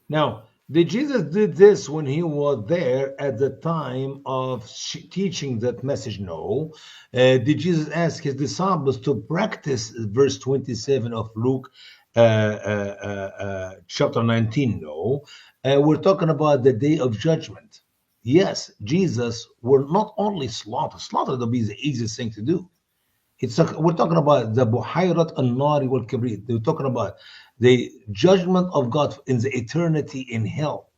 Now, did Jesus did this when he was there at the time of teaching that message? No. Did Jesus ask his disciples to practice verse 27 of Luke chapter 19? No. We're talking about the day of judgment. Yes, Jesus will not only slaughter. Slaughter will be the easiest thing to do. We're talking about the buhayrat al-nari wal kibrit. We're talking about the judgment of God in the eternity in hell.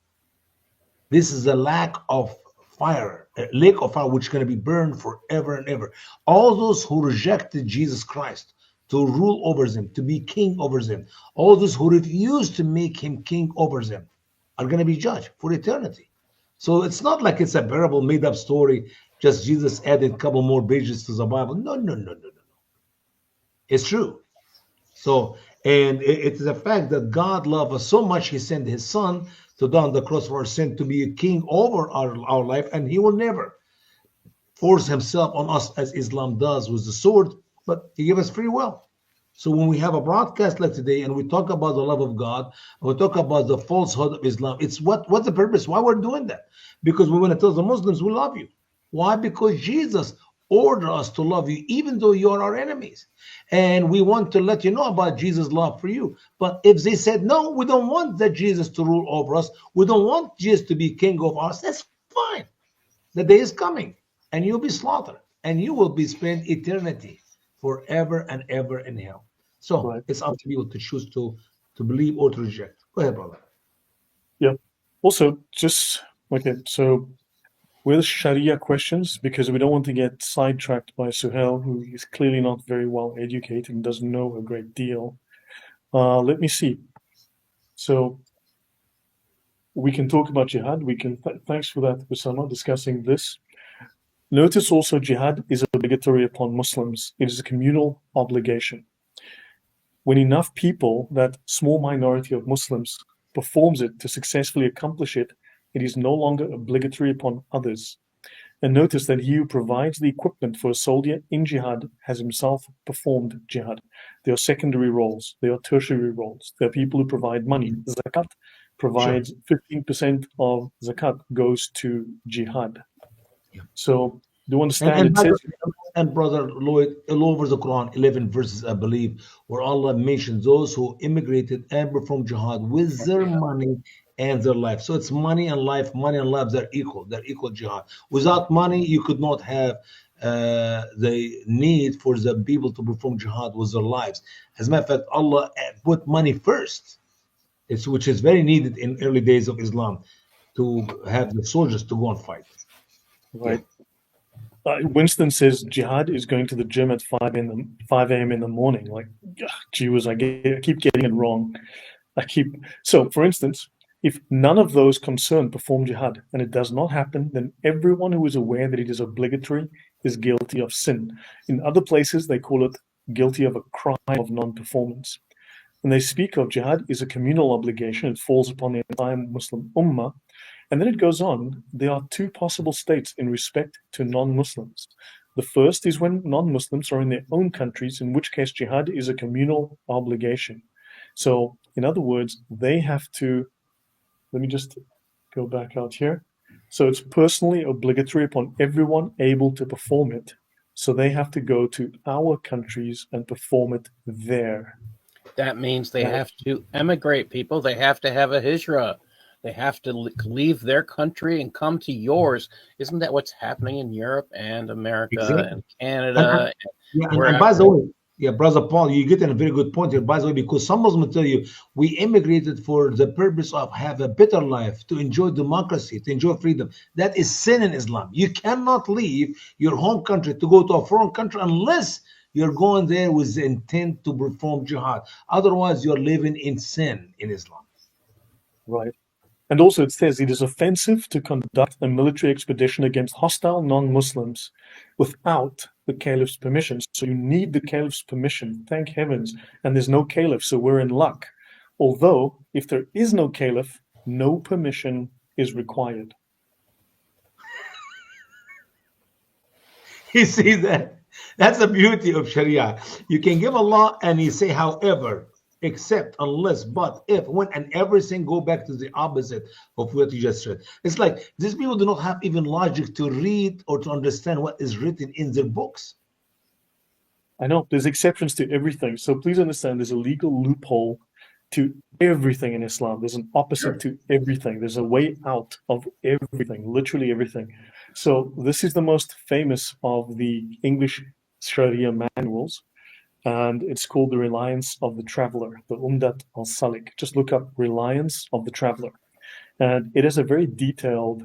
This is a lack of fire, a lake of fire which is going to be burned forever and ever. All those who rejected Jesus Christ to rule over them, to be king over them, all those who refused to make him king over them are going to be judged for eternity. So it's not like it's a parable, made up story, just Jesus added a couple more pages to the Bible. No, no, no, no, no. It's true. So, and it is a fact that God loved us so much, he sent his son to die on the cross for our sin, to be a king over our life, and he will never force himself on us as Islam does with the sword, but he gave us free will. So when we have a broadcast like today and we talk about the love of God, and we talk about the falsehood of Islam, it's what's the purpose? Why we're doing that? Because we want to tell the Muslims we love you. Why? Because Jesus ordered us to love you, even though you are our enemies. And we want to let you know about Jesus' love for you. But if they said, no, we don't want that Jesus to rule over us, we don't want Jesus to be king of us, that's fine. The day is coming, and you'll be slaughtered, and you will be spent eternity forever and ever in hell. So Right. it's up to people to choose to believe or to reject. Go ahead, brother. Yeah. Also, okay, so with Sharia questions, because we don't want to get sidetracked by Suhail, who is clearly not very well educated and doesn't know a great deal. Let me see. So we can talk about jihad. Thanks for that, Usama, discussing this. Notice also jihad is obligatory upon Muslims. It is a communal obligation. When enough people, that small minority of Muslims, performs it to successfully accomplish it, it is no longer obligatory upon others. And notice that he who provides the equipment for a soldier in jihad has himself performed jihad. There are secondary roles, there are tertiary roles. There are people who provide money. Zakat provides 15% of zakat goes to jihad. Yeah. So do you And understand? It says brother Lloyd, all over the Quran, 11 verses, I believe, where Allah mentions those who immigrated and performed jihad with their money and their life. So it's money and life. Money and life, they're equal. They're equal jihad. Without money, you could not have the need for the people to perform jihad with their lives. As a matter of fact, Allah put money first, which is very needed in early days of Islam, to have the soldiers to go and fight. Yeah. right. Winston says jihad is going to the gym at 5 a.m. in the morning. Like, gee whiz, I keep getting it wrong. So, for instance, if none of those concerned perform jihad and it does not happen, then everyone who is aware that it is obligatory is guilty of sin. In other places, they call it guilty of a crime of non-performance. When they speak of jihad is a communal obligation, it falls upon the entire Muslim ummah. And then it goes on, there are two possible states in respect to non-Muslims. The first is when non-Muslims are in their own countries, in which case jihad is a communal obligation. So, in other words, they have to, let me just go back out here. So it's personally obligatory upon everyone able to perform it. So they have to go to our countries and perform it there. That means they have to emigrate, people. They have to have a hijrah. They have to leave their country and come to yours. Isn't that what's happening in Europe and America Exactly. and And, Canada? and by the way, yeah, brother Paul, you get in a very good point here. By the way, because some Muslims tell you we immigrated for the purpose of have a better life, to enjoy democracy, to enjoy freedom. That is sin in Islam. You cannot leave your home country to go to a foreign country unless you're going there with the intent to perform jihad. Otherwise, you're living in sin in Islam. Right. And also it says it is offensive to conduct a military expedition against hostile non-Muslims without the caliph's permission. So you need the caliph's permission, thank heavens. And there's no caliph, so we're in luck. Although, if there is no caliph, no permission is required. You see that? That's the beauty of Sharia. You can give a law and you say, however, except, unless, but, if, when, and everything go back to the opposite of what you just said. It's like these people do not have even logic to read or to understand what is written in their books. I know, there's exceptions to everything. So please understand there's a legal loophole to everything in Islam. There's an opposite to everything. There's a way out of everything, literally everything. So this is the most famous of the English Sharia manuals, and it's called The Reliance of the Traveler, the Umdat al-Salik. Just look up Reliance of the Traveler. And it has a very detailed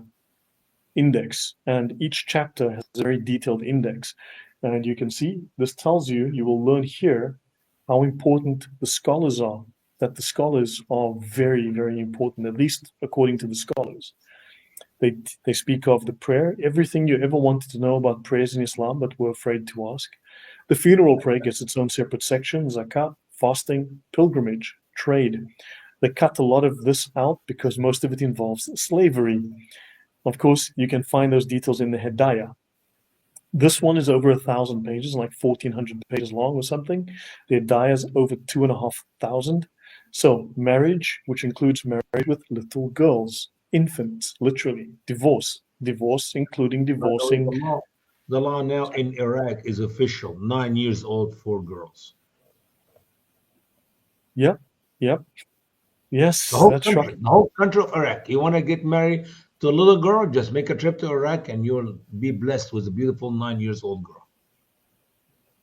index, and each chapter has a very detailed index. And you can see, this tells you, you will learn here how important the scholars are, that the scholars are very, very important, at least according to the scholars. They speak of the prayer, everything you ever wanted to know about prayers in Islam but were afraid to ask. The funeral prayer gets its own separate section, zakat, fasting, pilgrimage, trade. They cut a lot of this out because most of it involves slavery. Of course, you can find those details in the Hidayah. This one is over 1,000 pages, like 1,400 pages long or something. The Hidayah is over 2,500. So marriage, which includes marriage with little girls, infants, literally, divorce, including divorcing. The law now in Iraq is official, 9 years old for girls. Yep. Yes, the whole country of Iraq. You want to get married to a little girl, just make a trip to Iraq and you'll be blessed with a beautiful 9 years old girl.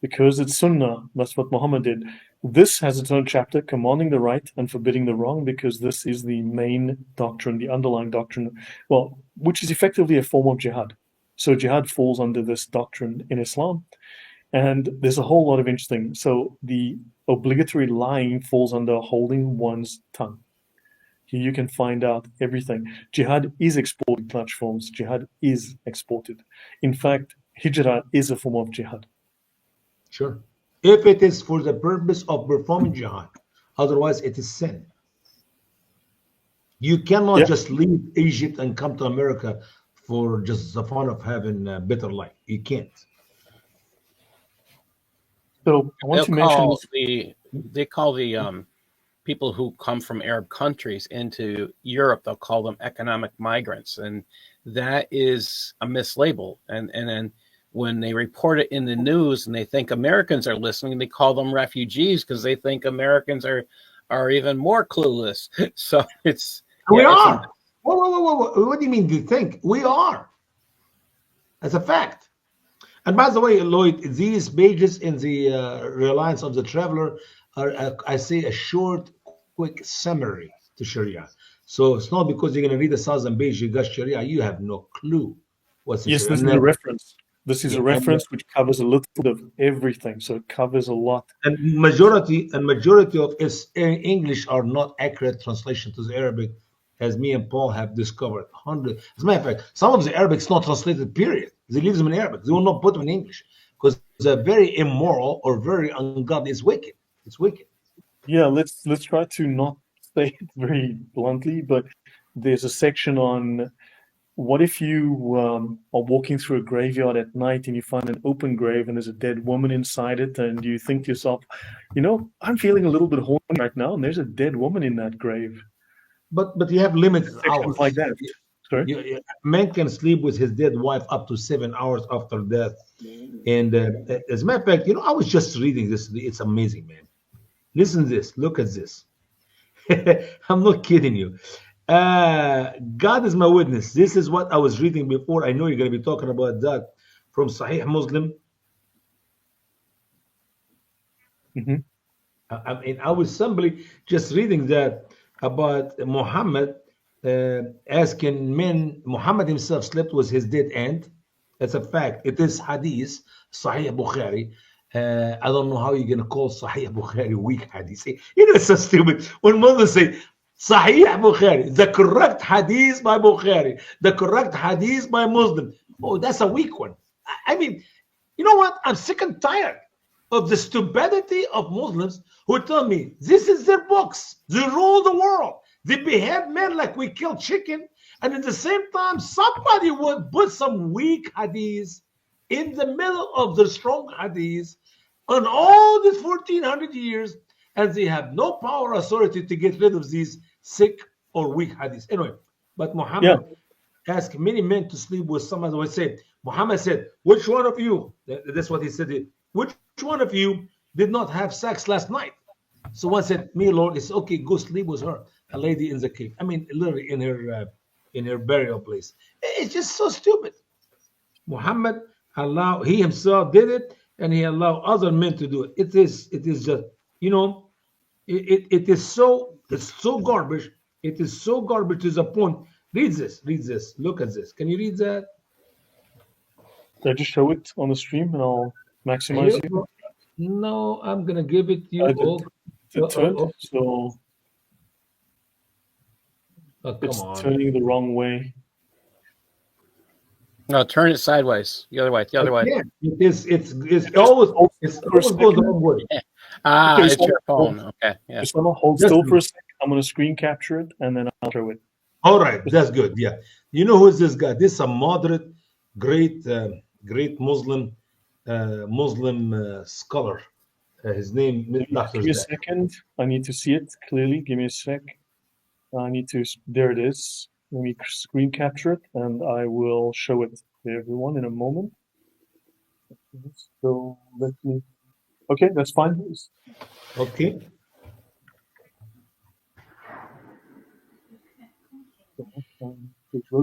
Because it's Sunnah, that's what Muhammad did. This has its own chapter, commanding the right and forbidding the wrong, because this is the main doctrine, the underlying doctrine, well, which is effectively a form of jihad. So jihad falls under this doctrine in Islam. And there's a whole lot of interesting. So the obligatory lying falls under holding one's tongue. Here you can find out everything. Jihad is exported in large forms. Jihad is exported. In fact, hijrah is a form of jihad. Sure. If it is for the purpose of performing jihad, otherwise it is sin. You cannot just leave Egypt and come to America for just the fun of having a better life. You can't. So I want to mention they call the people who come from Arab countries into Europe, they'll call them economic migrants, and that is a mislabel. And then when they report it in the news and they think Americans are listening, they call them refugees because they think Americans are even more clueless. So we are. Whoa. What do you mean? Do you think we are? That's a fact. And by the way, Lloyd, these pages in the Reliance of the Traveler are, I say, a short, quick summary to Sharia. So it's not because you're going to read 1,000 pages, you got Sharia, you have no clue what's in Sharia. This is a reference. This is a reference which covers a little bit of everything. So it covers a lot. And majority of its English are not accurate translation to the Arabic, as me and Paul have discovered. Hundreds. As a matter of fact, some of the Arabic is not translated, period. They leave them in Arabic. They will not put them in English because they're very immoral or very ungodly. It's wicked. It's wicked. Yeah, let's try to not say it very bluntly, but there's a section on what if you are walking through a graveyard at night and you find an open grave and there's a dead woman inside it, and you think to yourself, I'm feeling a little bit horny right now, and there's a dead woman in that grave. But you have limited hours like that. Sorry? Man can sleep with his dead wife up to 7 hours after death. And as a matter of fact, I was just reading this. It's amazing, man. Listen to this. Look at this. I'm not kidding you. God is my witness. This is what I was reading before. I know you're going to be talking about that from Sahih Muslim. Mm-hmm. I mean, I was simply just reading that about Muhammad asking men. Muhammad himself slept with his dead aunt. That's a fact. It is hadith, Sahih Bukhari. I don't know how you're going to call Sahih Bukhari weak hadith. It's so stupid. When Muslims say Sahih Bukhari, the correct hadith by Bukhari, the correct hadith by Muslim. Oh, that's a weak one. I mean, you know what? I'm sick and tired of the stupidity of Muslims who tell me this is their books. They rule the world. They behead men like we kill chicken. And at the same time, somebody would put some weak hadith in the middle of the strong hadith on all these 1400 years, and they have no power or authority to get rid of these sick or weak hadiths. Anyway, but Muhammad asked many men to sleep with someone who would say, Muhammad said, which one of you, that's what he said, which one of you did not have sex last night? So one said, me, Lord. It's okay, go sleep with her, a lady in the cave. I mean, literally in her burial place. It's just so stupid. Muhammad he himself did it, and he allowed other men to do it. It is just, it's so garbage. It is so garbage to the point. Read this, look at this. Can you read that? Did I just show it on the stream and I'll maximize it? No, I'm gonna give it to you. So it's turning the wrong way. No, turn it sideways. The other way. The other way. Yeah, it's always goes the wrong way. Okay, it's your phone. Okay. Yeah. Just want to hold still for a second. I'm going to screen capture it and then I'll show it. All right, that's good. Yeah, you know who is this guy? This is a moderate, great Muslim scholar. His name is Dr. Give me a second. I need to see it clearly. Give me a sec. There it is. Let me screen capture it and I will show it to everyone in a moment. So okay, that's fine. Okay.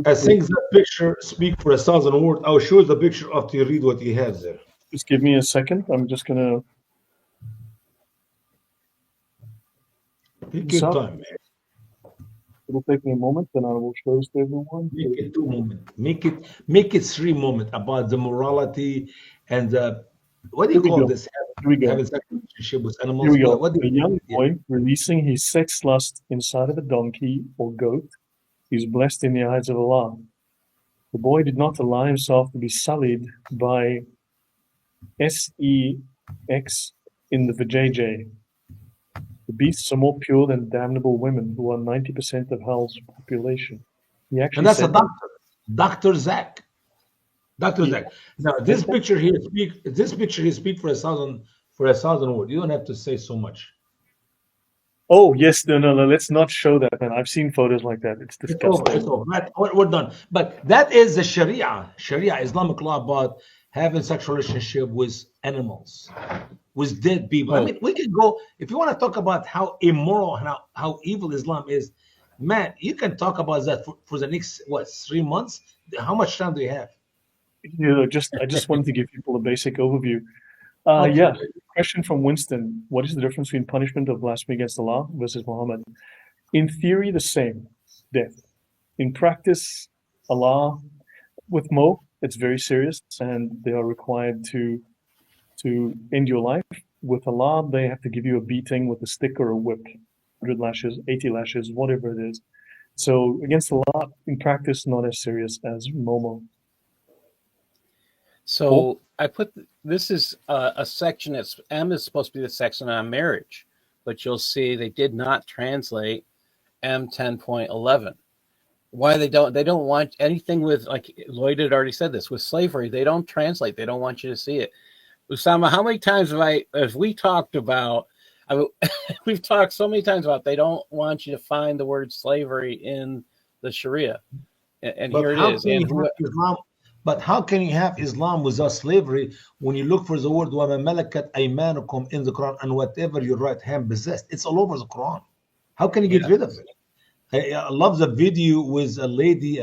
I think the picture speaks for 1,000 words. I'll show the picture after you read what he has there. Just give me a second. I'm just gonna. Take your time, man. It'll take me a moment, then I will show this to everyone. Make it 2 moments. Make it 3 moments about the morality and the what do you call this? Having sex relationship with animals. Here we go. A young boy releasing his sex lust inside of a donkey or goat is blessed in the eyes of Allah. The boy did not allow himself to be sullied by sex in the vajayjay. The beasts are more pure than damnable women, who are 90% of hell's population. He actually and that's a doctor, Dr. Zach. Dr. Zach. Now this picture here speak for 1,000 words. You don't have to say so much. Oh yes, no. Let's not show that, man. I've seen photos like that. It's disgusting. It's over. We're done. But that is the Sharia Islamic law about having sexual relationship with animals, with dead people. I mean, we can go if you want to talk about how immoral and how evil Islam is. Man, you can talk about that for the next 3 months. How much time do you have? I just wanted to give people a basic overview. Question from Winston. What is the difference between punishment of blasphemy against Allah versus Muhammad? In theory, the same, death. In practice, Allah, with Mo, it's very serious and they are required to end your life. With Allah, they have to give you a beating with a stick or a whip, 100 lashes, 80 lashes, whatever it is. So against Allah, in practice, not as serious as Momo. So I put this is a section. M is supposed to be the section on marriage, but you'll see they did not translate M 10.11. Why they don't want anything with, like Lloyd had already said this, with slavery. They don't translate. They don't want you to see it. Usama, how many times have we talked about? We've talked so many times about they don't want you to find the word slavery in the Sharia. And But here it how is. can And you have Islam? But how can you have Islam without slavery when you look for the word وَمَا مَلَكَتْ أَيْمَانُكُمْ in the Quran and whatever your right hand possessed? It's all over the Quran. How can you get rid of it? I love the video with a lady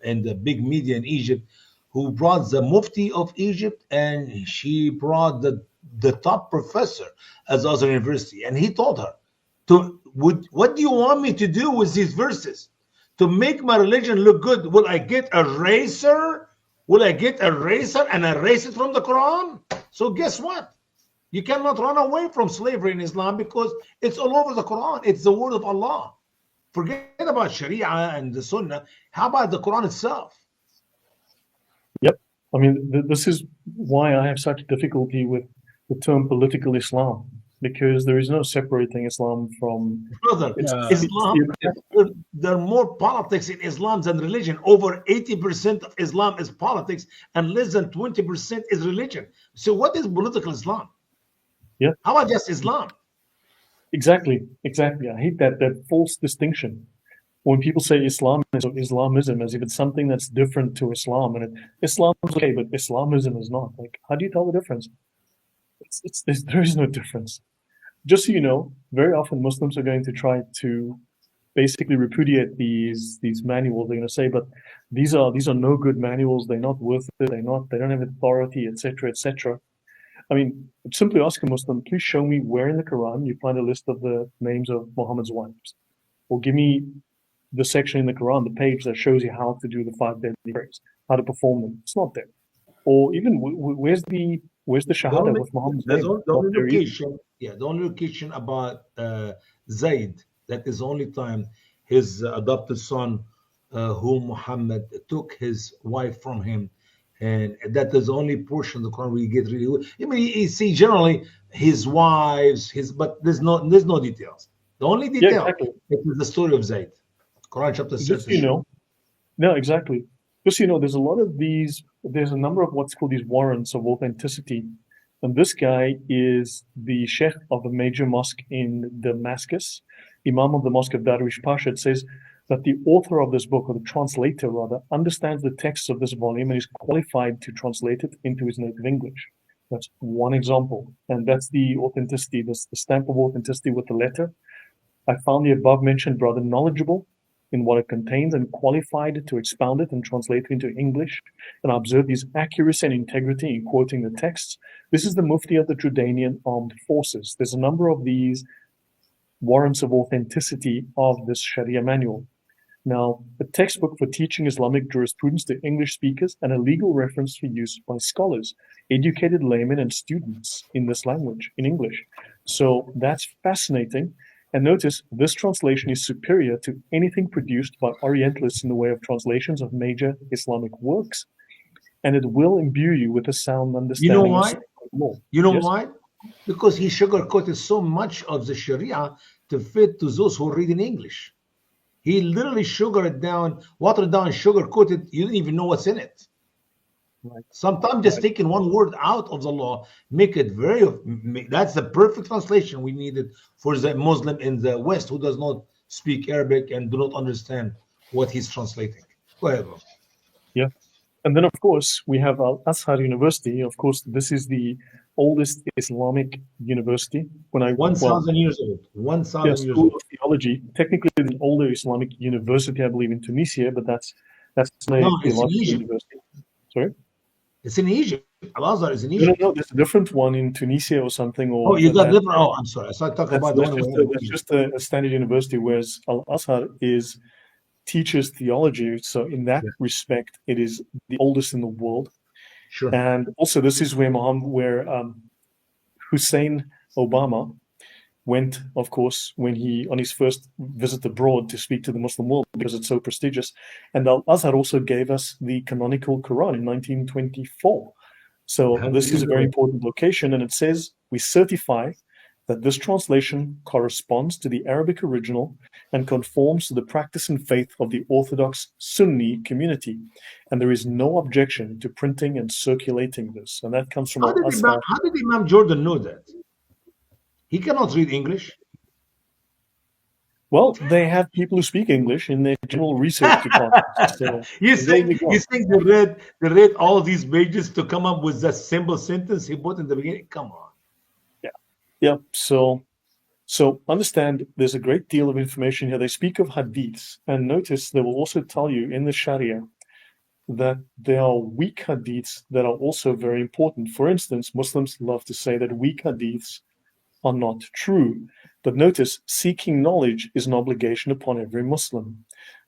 in the big media in Egypt who brought the Mufti of Egypt and she brought the top professor at the other university. And he told her, what do you want me to do with these verses? To make my religion look good, will I get a razor? Will I get a razor and erase it from the Quran? So guess what? You cannot run away from slavery in Islam because it's all over the Quran. It's the word of Allah. Forget about Sharia and the Sunnah. How about the Quran itself? Yep. I mean, this is why I have such difficulty with the term political Islam, because there is no separating Islam from Brother, it's, Islam, there are more politics in Islam than religion. Over 80% of Islam is politics and less than 20% is religion. So what is political Islam? yeah, How about just Islam? exactly. I hate that false distinction. When people say Islam is Islamism, as if it's something that's different to Islam, and Islam is okay, but Islamism is not. Like, how do you tell the difference? There is no difference. Just so you know, very often Muslims are going to try to basically repudiate these manuals. They're going to say, but these are no good manuals. They're not worth it. They don't have authority, etc., etc. I mean, simply ask a Muslim, please show me where in the Quran you find a list of the names of Muhammad's wives, or give me the section in the Quran, the page that shows you how to do the 5 deadly prayers, how to perform them. It's not there. Or even where's the Shahada with Muhammad's name? The only location, the only location about Zayd, that is the only time his adopted son, whom Muhammad took his wife from him, and that is the only portion of the Quran we get really. I mean, you see generally his wives, but there's no details. The only detail is the story of Zayd. Quran chapter 6. Just so you know, no, exactly. Just so you know, there's a lot of these. There's a number of what's called these warrants of authenticity, and this guy is the sheikh of a major mosque in Damascus, Imam of the Mosque of Darwish Pasha. It says that the author of this book, or the translator rather, understands the texts of this volume and is qualified to translate it into his native English. That's one example, and that's the authenticity. That's the stamp of authenticity with the letter. I found the above mentioned brother knowledgeable in what it contains and qualified to expound it and translate it into English, and I observed his accuracy and integrity in quoting the texts. This is the Mufti of the Jordanian Armed Forces. There's a number of these warrants of authenticity of this Sharia manual. Now, a textbook for teaching Islamic jurisprudence to English speakers and a legal reference for use by scholars, educated laymen and students in this language, in English. So that's fascinating. And notice, this translation is superior to anything produced by Orientalists in the way of translations of major Islamic works, and it will imbue you with a sound understanding. You know why? You know why? Because he sugarcoated so much of the Sharia to fit to those who read in English. He literally watered down, sugarcoated. You didn't even know what's in it. Right. Sometimes just taking one word out of the law, make it that's the perfect translation we needed for the Muslim in the West who does not speak Arabic and do not understand what he's translating. Go ahead, bro. Yeah. And then, of course, we have Al-Azhar University. Of course, this is the oldest Islamic university. 1,000 years old. 1,000 years old. Of theology. Technically, the older Islamic university, I believe, in Tunisia, but that's it's in Egypt. University. Sorry? It's in Egypt. Al-Azhar is in Egypt. No, there's a different one in Tunisia or something. You got different. Oh, I'm sorry. I started talking about the one. It's just a standard university, whereas Al-Azhar teaches theology. So in that respect, it is the oldest in the world. Sure. And also, this is where Hussein Obama went, of course, when he on his first visit abroad to speak to the Muslim world, because it's so prestigious. And Al-Azhar also gave us the canonical Quran in 1924. So this is a very important location, and it says, we certify that this translation corresponds to the Arabic original and conforms to the practice and faith of the Orthodox Sunni community. And there is no objection to printing and circulating this. And that comes from Al-Azhar. How did Imam Jordan know that? He cannot read English. Well, they have people who speak English in their general research department. So you there you think go. you think they read all these pages to come up with that simple sentence he put in the beginning? Come on. Yeah. Yeah. So understand there's a great deal of information here. They speak of hadiths, and notice they will also tell you in the Sharia that there are weak hadiths that are also very important. For instance, Muslims love to say that weak hadiths are not true. But notice, seeking knowledge is an obligation upon every Muslim.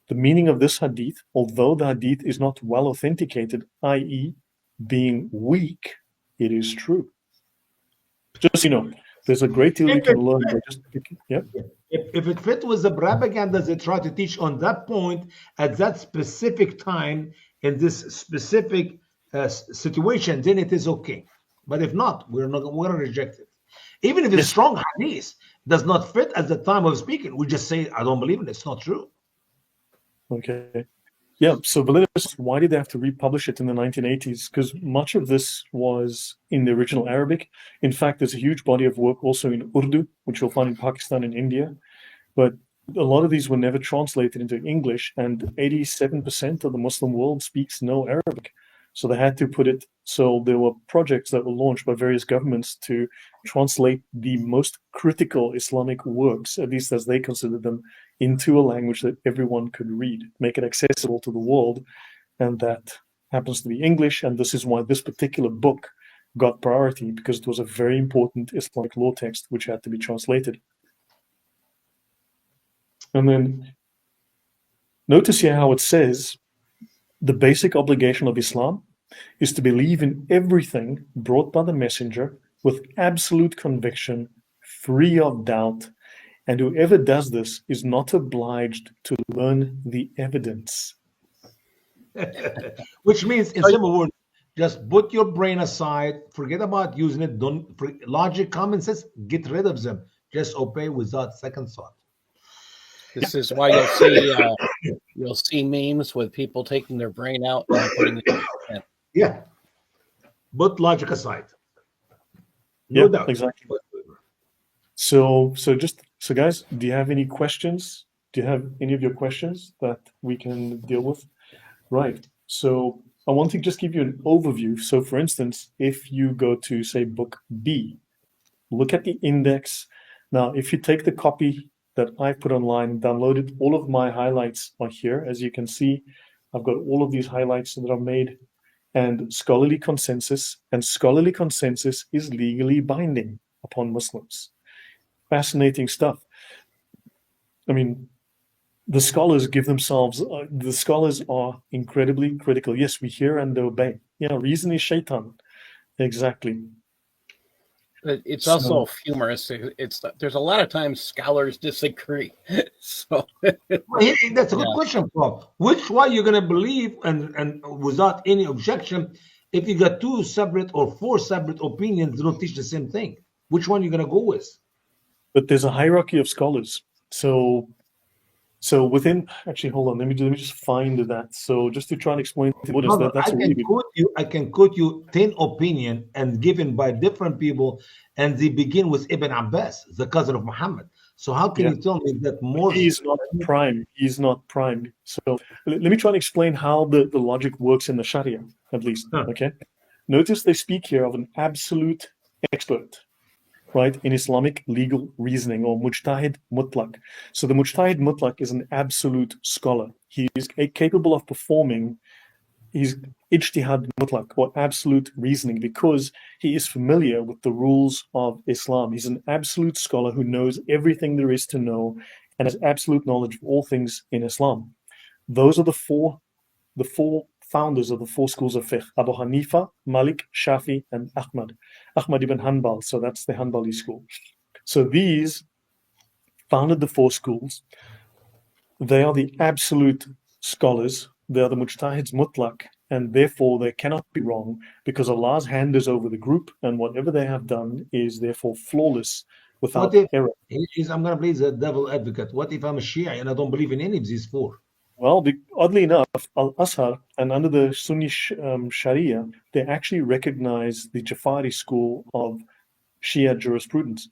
The meaning of this hadith, although the hadith is not well authenticated, i.e., being weak, it is true. Just so you know, there's a great deal you If it, can learn by just picking. Yeah. if it fit with the propaganda they try to teach on that point at that specific time in this specific situation, then it is okay. But if not, we're going to reject it. Even if it's Yes. strong hadith does not fit at the time of speaking, we just say, I don't believe it. It's not true. Okay. Yeah. So Validus, why did they have to republish it in the 1980s? Because much of this was in the original Arabic. In fact, there's a huge body of work also in Urdu, which you'll find in Pakistan and India. But a lot of these were never translated into English, and 87% of the Muslim world speaks no Arabic. So they had to put it. So there were projects that were launched by various governments to translate the most critical Islamic works, at least as they considered them, into a language that everyone could read, make it accessible to the world. And that happens to be English. And this is why this particular book got priority, because it was a very important Islamic law text which had to be translated. And then notice here how it says the basic obligation of Islam is to believe in everything brought by the messenger with absolute conviction, free of doubt, and whoever does this is not obliged to learn the evidence. Which means, in simple words, just put your brain aside, forget about using it, don't logic, common sense, get rid of them. Just obey without second thought. This is why you'll see memes with people taking their brain out and putting it in. Yeah. Put logic aside. No doubt. Exactly. So guys, do you have any questions? Do you have any of your questions that we can deal with? Right. So I want to just give you an overview. So for instance, if you go to say book B, look at the index. Now, if you take the copy that I put online, downloaded, all of my highlights are here. As you can see, I've got all of these highlights that I've made, and scholarly consensus. And scholarly consensus is legally binding upon Muslims. Fascinating stuff. I mean, the scholars give themselves, the scholars are incredibly critical. Yes, we hear and obey. Yeah, reason is shaitan. Exactly. But it's also humorous. There's a lot of times scholars disagree. So that's a good question, Paul. Which one you're going to believe and without any objection if you got two separate or four separate opinions that don't teach the same thing? Which one you're going to go with? But there's a hierarchy of scholars. So within, actually, hold on. Let me just find that. So just to try and explain to what is that. That's I can quote you 10 opinion and given by different people, and they begin with Ibn Abbas, the cousin of Muhammad. So how can you tell me that more? He's not prime. He's not prime. So let me try and explain how the logic works in the Sharia, at least. Okay. Notice they speak here of an absolute expert, right, in Islamic legal reasoning, or mujtahid mutlaq. So the mujtahid mutlaq is an absolute scholar. He is capable of performing his ijtihad mutlaq, or absolute reasoning, because he is familiar with the rules of Islam. He's an absolute scholar who knows everything there is to know and has absolute knowledge of all things in Islam. Those are the four founders of the four schools of fiqh: Abu Hanifa, Malik, Shafi, and Ahmad ibn Hanbal. So that's the Hanbali school. So these founded the four schools. They are the absolute scholars. They are the mujtahids mutlaq, and therefore they cannot be wrong, because Allah's hand is over the group, and whatever they have done is therefore flawless, without error. I'm going to play the devil advocate. What if I'm a Shia and I don't believe in any of these four? Well, oddly enough, Al-Azhar and under the Sunni Sharia, they actually recognize the Jafari school of Shia jurisprudence.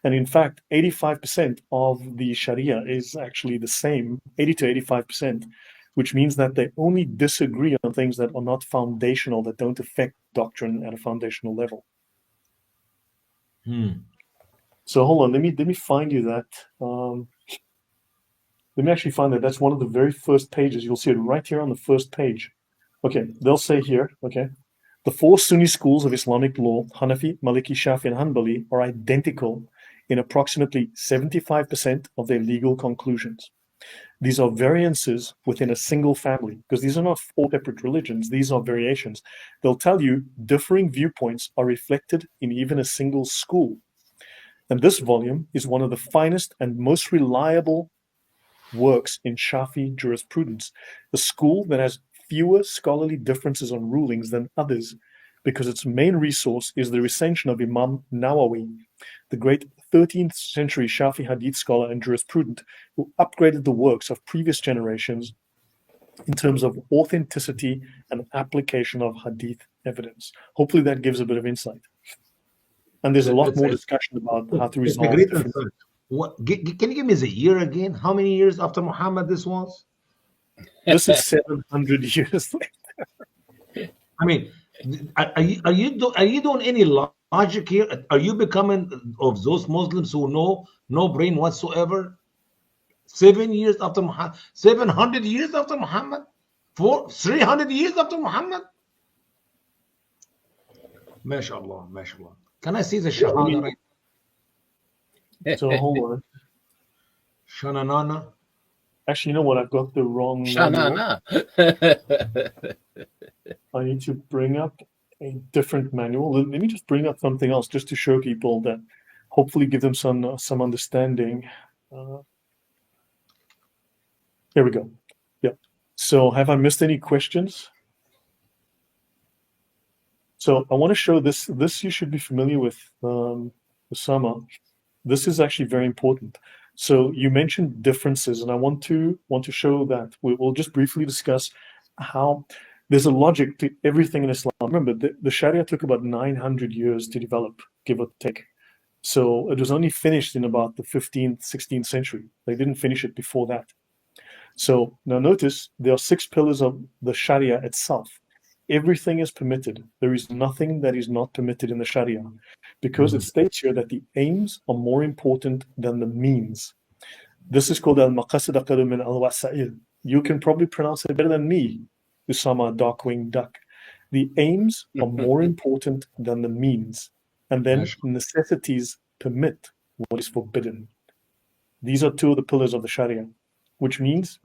And in fact, 85% of the Sharia is actually the same, 80 to 85%, which means that they only disagree on things that are not foundational, that don't affect doctrine at a foundational level. So hold on, let me find you that. Let me actually find that. That's one of the very first pages. You'll see it right here on the first page. Okay, they'll say here, okay, the four Sunni schools of Islamic law, Hanafi, Maliki, Shafi, and Hanbali, are identical in approximately 75% of their legal conclusions. These are variances within a single family, because these are not four separate religions, these are variations. They'll tell you differing viewpoints are reflected in even a single school. And this volume is one of the finest and most reliable works in Shafi jurisprudence, a school that has fewer scholarly differences on rulings than others, because its main resource is the recension of Imam Nawawi, the great 13th century Shafi Hadith scholar and jurisprudent, who upgraded the works of previous generations in terms of authenticity and application of Hadith evidence. Hopefully that gives a bit of insight. And there's a lot more discussion about how to It's a resolve great different. insight. Can you give me the year again? How many years after Muhammad this was? This is 700 years later. I mean, are you doing any logic here? Are you becoming of those Muslims who know no brain whatsoever? 7 years after Muhammad, 700 years after Muhammad, 300 years after Muhammad. MashaAllah, MashaAllah. Can I see the Shahada right? So hold on. Shananana. Actually, you know what? I've got the wrong manual. I need to bring up a different manual. Let me just bring up something else just to show people that hopefully give them some understanding. Here we go. Yeah. So have I missed any questions? So I want to show this. This you should be familiar with, Usama. This is actually very important. So you mentioned differences, and I want to show that. We'll just briefly discuss how there's a logic to everything in Islam. Remember, the Sharia took about 900 years to develop, give or take. So it was only finished in about the 15th, 16th century. They didn't finish it before that. So now notice there are 6 pillars of the Sharia itself. Everything is permitted. There is nothing that is not permitted in the Sharia, because it states here that the aims are more important than the means. This is called al-maqasid aqallu min al-wasa'il. You can probably pronounce it better than me, Usama, dark-winged duck. The aims are more important than the means, and then necessities permit what is forbidden. These are 2 of the pillars of the Sharia, which means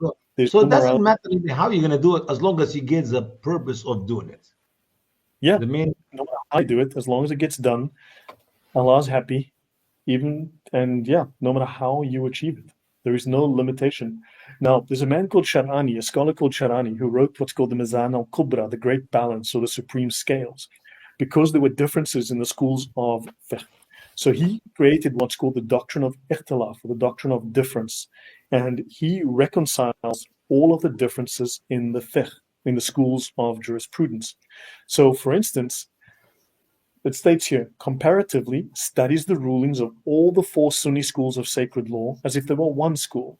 so it doesn't matter how you're going to do it, as long as you get the purpose of doing it. Yeah, no matter how I do it, as long as it gets done, Allah's happy. No matter how you achieve it, there is no limitation. Now, there's a man called Sharani, a scholar called Sharani, who wrote what's called the Mizan al-Kubra, the Great Balance, or the Supreme Scales, because there were differences in the schools of fiqh. So he created what's called the doctrine of ikhtilaf, or the doctrine of difference, and he reconciles all of the differences in the fiqh, in the schools of jurisprudence. So, for instance, it states here, comparatively studies the rulings of all the 4 Sunni schools of sacred law as if they were one school,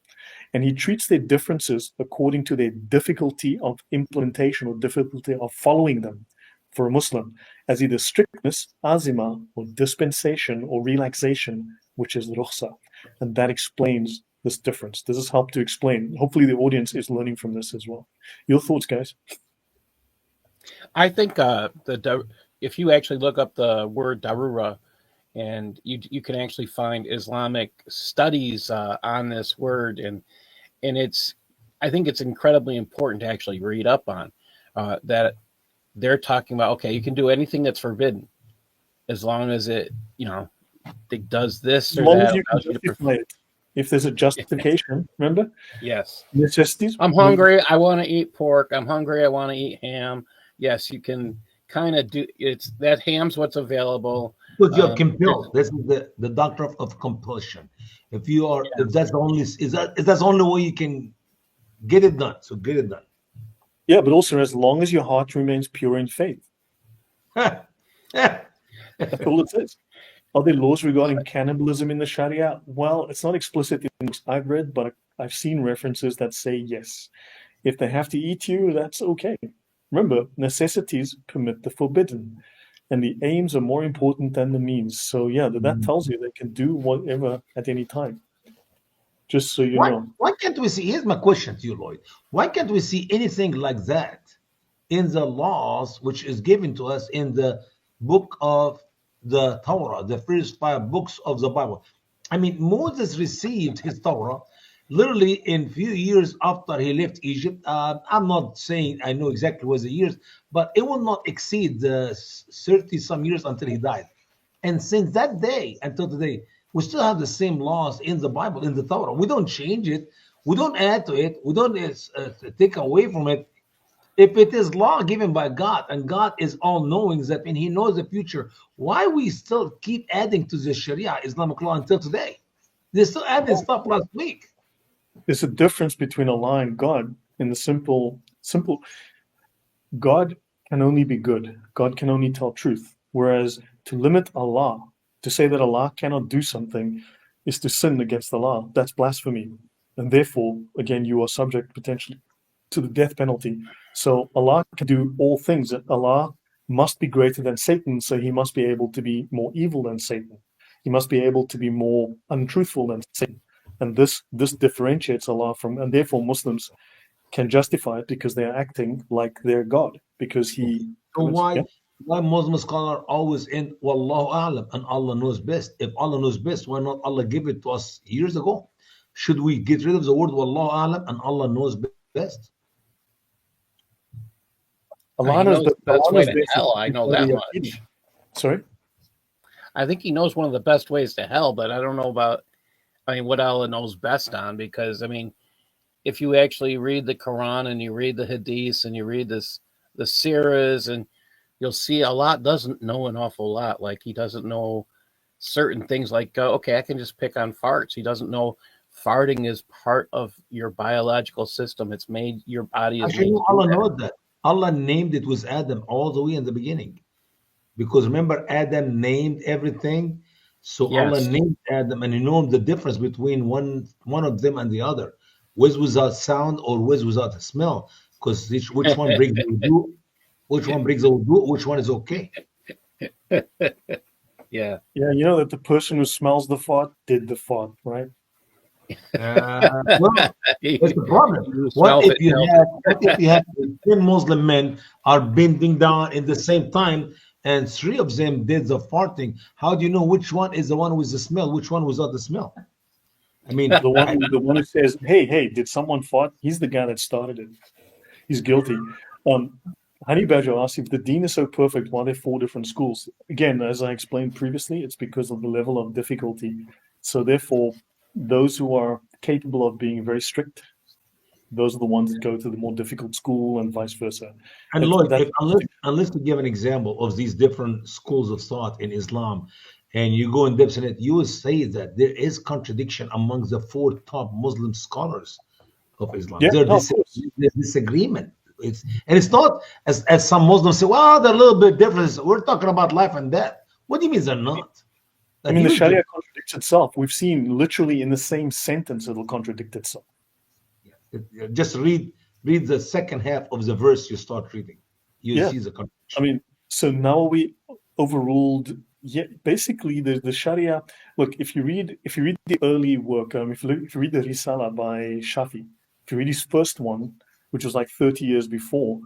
and he treats their differences according to their difficulty of implementation or difficulty of following them for a Muslim, as either strictness, azima, or dispensation or relaxation, which is rukhsa. And that explains this difference. Does this help to explain? Hopefully the audience is learning from this as well. Your thoughts, guys? I think if you actually look up the word darura, and you can actually find Islamic studies on this word, and I think it's incredibly important to actually read up on that. They're talking about, okay, you can do anything that's forbidden as long as it does this or that. As long as you can justify it. If there's a justification, remember? Yes. Necessities. I'm hungry. I want to eat pork. I'm hungry. I want to eat ham. Yes, you can kind of do it's that ham's what's available. Because you're compelled. This is the doctrine of compulsion. If you are, if that's the only, is that's the only way you can get it done. So get it done. Yeah, but also as long as your heart remains pure in faith. That's all it says. Are there laws regarding cannibalism in the Sharia? Well, it's not explicit in the books I've read, but I've seen references that say yes. If they have to eat you, that's okay. Remember, necessities permit the forbidden, and the aims are more important than the means. So yeah, that tells you they can do whatever at any time. Just so you Why, know. why can't we see? Here's my question to you, Lloyd. Why can't we see anything like that in the laws which is given to us in the book of the Torah, the first 5 books of the Bible? I mean, Moses received his Torah literally in few years after he left Egypt. I'm not saying I know exactly what the years, but it will not exceed the 30 some years until he died. And since that day until today, we still have the same laws in the Bible, in the Torah. We don't change it. We don't add to it. We don't take away from it. If it is law given by God and God is all knowing, that means he knows the future, why we still keep adding to the Sharia Islamic law until today? They still added stuff last week. There's a difference between Allah and God in the simple God can only be good. God can only tell truth. Whereas to limit Allah, to say that Allah cannot do something, is to sin against Allah. That's blasphemy. And therefore, again, you are subject potentially to the death penalty. So Allah can do all things. Allah must be greater than Satan, so he must be able to be more evil than Satan. He must be able to be more untruthful than Satan. And this differentiates Allah from, and therefore Muslims can justify it because they are acting like their God. Because he. So Yeah. why Muslim scholar always end Wallahu A'lam and Allah knows best? If Allah knows best, why not Allah give it to us years ago? Should we get rid of the word Wallahu A'lam and Allah knows best? Allah He knows, knows but the best Allah way knows to best hell. I know that much. Sorry? I think he knows one of the best ways to hell, but I don't know about, what Allah knows best on, because, if you actually read the Quran and you read the Hadiths and you read the Sirahs, and you'll see Allah doesn't know an awful lot. Like, he doesn't know certain things like, okay, I can just pick on farts. He doesn't know farting is part of your biological system. It's made, your body is Actually, made to do Allah that. knows that. Allah named it with Adam all the way in the beginning. Because remember, Adam named everything. So Allah Yes. named Adam and he knows the difference between one of them and the other. With without sound or with without a smell. Because which one brings the wudu, which one brings the wudu, which one is okay. Yeah. Yeah, you know that the person who smells the fart did the fart, right? Well, that's the problem. You What smell if it, you smell have what if you have 10 Muslim men are bending down in the same time and 3 of them did the farting? How do you know which one is the one with the smell, which one without the smell? I mean, The one who says, hey, did someone fart? He's the guy that started it. He's guilty. Honey Badger asks, if the deen is so perfect, why are there 4 different schools? Again, as I explained previously, it's because of the level of difficulty. So therefore, those who are capable of being very strict, those are the ones that go to the more difficult school, and vice versa. and Lloyd, unless to give an example of these different schools of thought in Islam, and you go in depth in it, you will say that there is contradiction among the 4 top Muslim scholars of Islam. Yeah, There's no, of course. disagreement. It's not as some Muslims say, well, they're a little bit different. We're talking about life and death. What do you mean they're not? I mean, the Sharia contradicts itself. We've seen literally in the same sentence it'll contradict itself. Just read the second half of the verse you start reading. You see the contradiction. I mean, so now we overruled. Yeah, basically the Sharia. Look, if you read the early work, if you read the Risala by Shafi, if you read his first one, which was like 30 years before,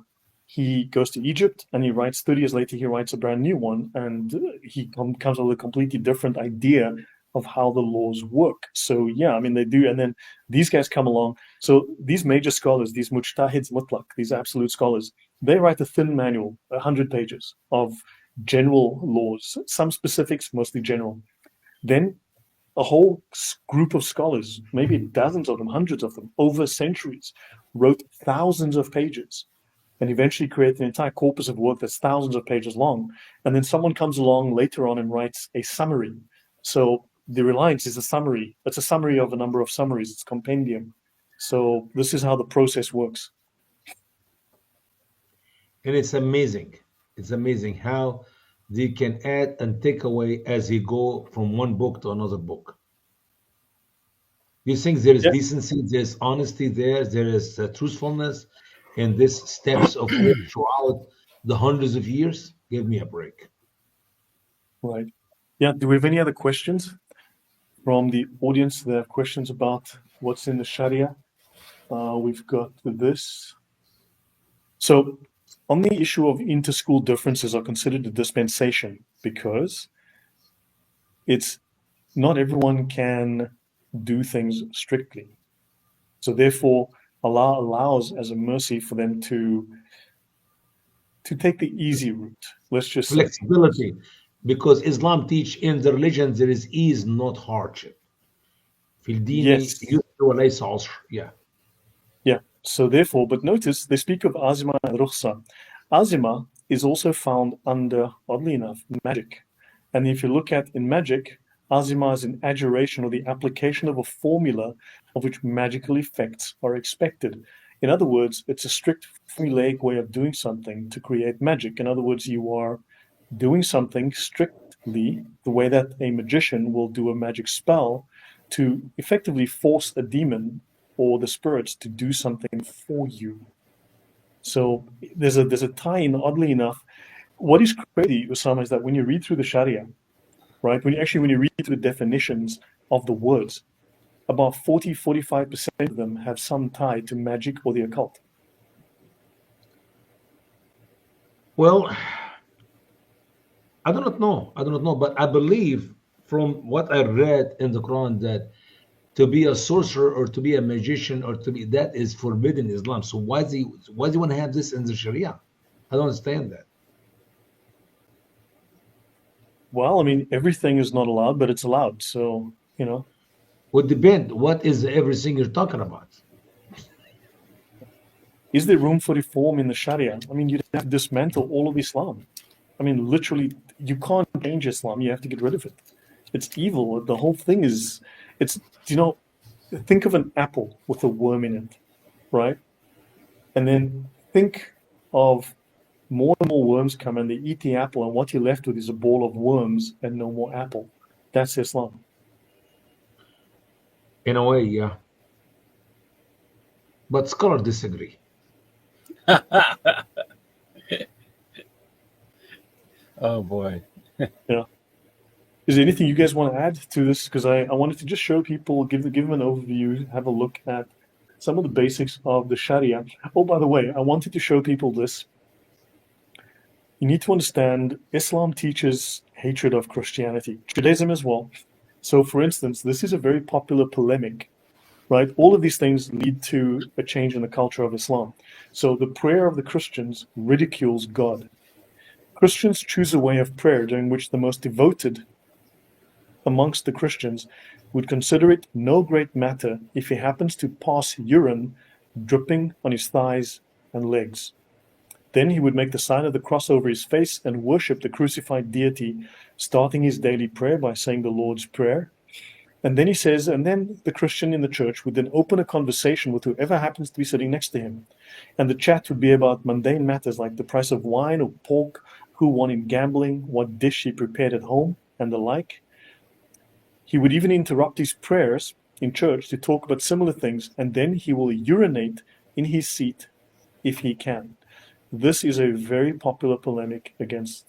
he goes to Egypt and he writes 30 years later. He writes a brand new one, and he comes up with a completely different idea of how the laws work. So yeah, I mean they do, and then these guys come along. So these major scholars, these mujtahids mutlaq, these absolute scholars, they write a thin manual, 100 pages of general laws, some specifics, mostly general. Then a whole group of scholars, maybe dozens of them, hundreds of them, over centuries, wrote thousands of pages and eventually created an entire corpus of work that's thousands of pages long. And then someone comes along later on and writes a summary. So the reliance is a summary. It's a summary of a number of summaries. It's compendium. So this is how the process works. And it's amazing. It's amazing how they can add and take away as he go from one book to another book. You think there is Yeah, decency, there's honesty there is truthfulness in this steps of work throughout the hundreds of years? Give me a break. right. Yeah, do we have any other questions from the audience that have questions about what's in the Sharia? We've got this. So, on the issue of inter-school differences are considered a dispensation because it's not everyone can do things strictly. So therefore, Allah allows as a mercy for them to take the easy route, let's just say. Flexibility, because Islam teach in the religion there is ease, not hardship. في الدين Yes. يسر وليس عسر. Yeah. Yeah. So therefore, but notice they speak of Azima and Rukhsa. Azima is also found under, oddly enough, magic. And if you look at in magic, Azima is an adjuration or the application of a formula of which magical effects are expected. In other words, it's a strict formulaic way of doing something to create magic. In other words, you are doing something strictly the way that a magician will do a magic spell to effectively force a demon or the spirits to do something for you. So there's a tie-in, oddly enough. What is crazy, Usama, is that when you read through the Sharia, right, when you read through the definitions of the words, about 45% of them have some tie to magic or the occult. Well, I do not know. I do not know, but I believe from what I read in the Quran that to be a sorcerer or to be a magician or to be that is forbidden in Islam. So why do you want to have this in the Sharia? I don't understand that. Well, I mean, everything is not allowed, but it's allowed. So, Would depend. What is everything you're talking about? is there room for reform in the Sharia? I mean, you'd have to dismantle all of Islam. I mean, literally, you can't change Islam. You have to get rid of it. It's evil. The whole thing is, it's, you know, think of an apple with a worm in it, right? And then think of more and more worms come and they eat the apple, and what you're left with is a ball of worms and no more apple. That's Islam. In a way, yeah. But scholars disagree. Oh boy. Yeah. Is there anything you guys want to add to this? Because I wanted to just show people, give them an overview, have a look at some of the basics of the Sharia. Oh, by the way, I wanted to show people this. You need to understand Islam teaches hatred of Christianity, Judaism as well. So, for instance, this is a very popular polemic, right? All of these things lead to a change in the culture of Islam. So, the prayer of the Christians ridicules God. Christians choose a way of prayer during which the most devoted amongst the Christians would consider it no great matter if he happens to pass urine dripping on his thighs and legs. Then he would make the sign of the cross over his face and worship the crucified deity, starting his daily prayer by saying the Lord's Prayer. And then he says, and then the Christian in the church would then open a conversation with whoever happens to be sitting next to him. And the chat would be about mundane matters like the price of wine or pork, who won in gambling, what dish he prepared at home, and the like. He would even interrupt his prayers in church to talk about similar things, and then he will urinate in his seat if he can. This is a very popular polemic against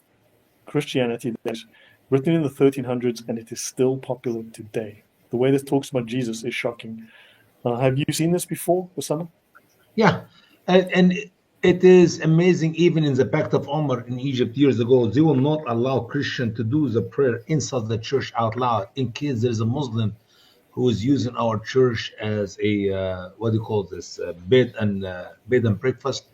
Christianity that is written in the 1300s, and it is still popular today. The way this talks about Jesus is shocking. Have you seen this before, Osama? Yeah, and it is amazing. Even in the Pact of Omar in Egypt years ago, they will not allow Christian to do the prayer inside the church out loud in case there's a Muslim who is using our church as a what do you call this bed and breakfast.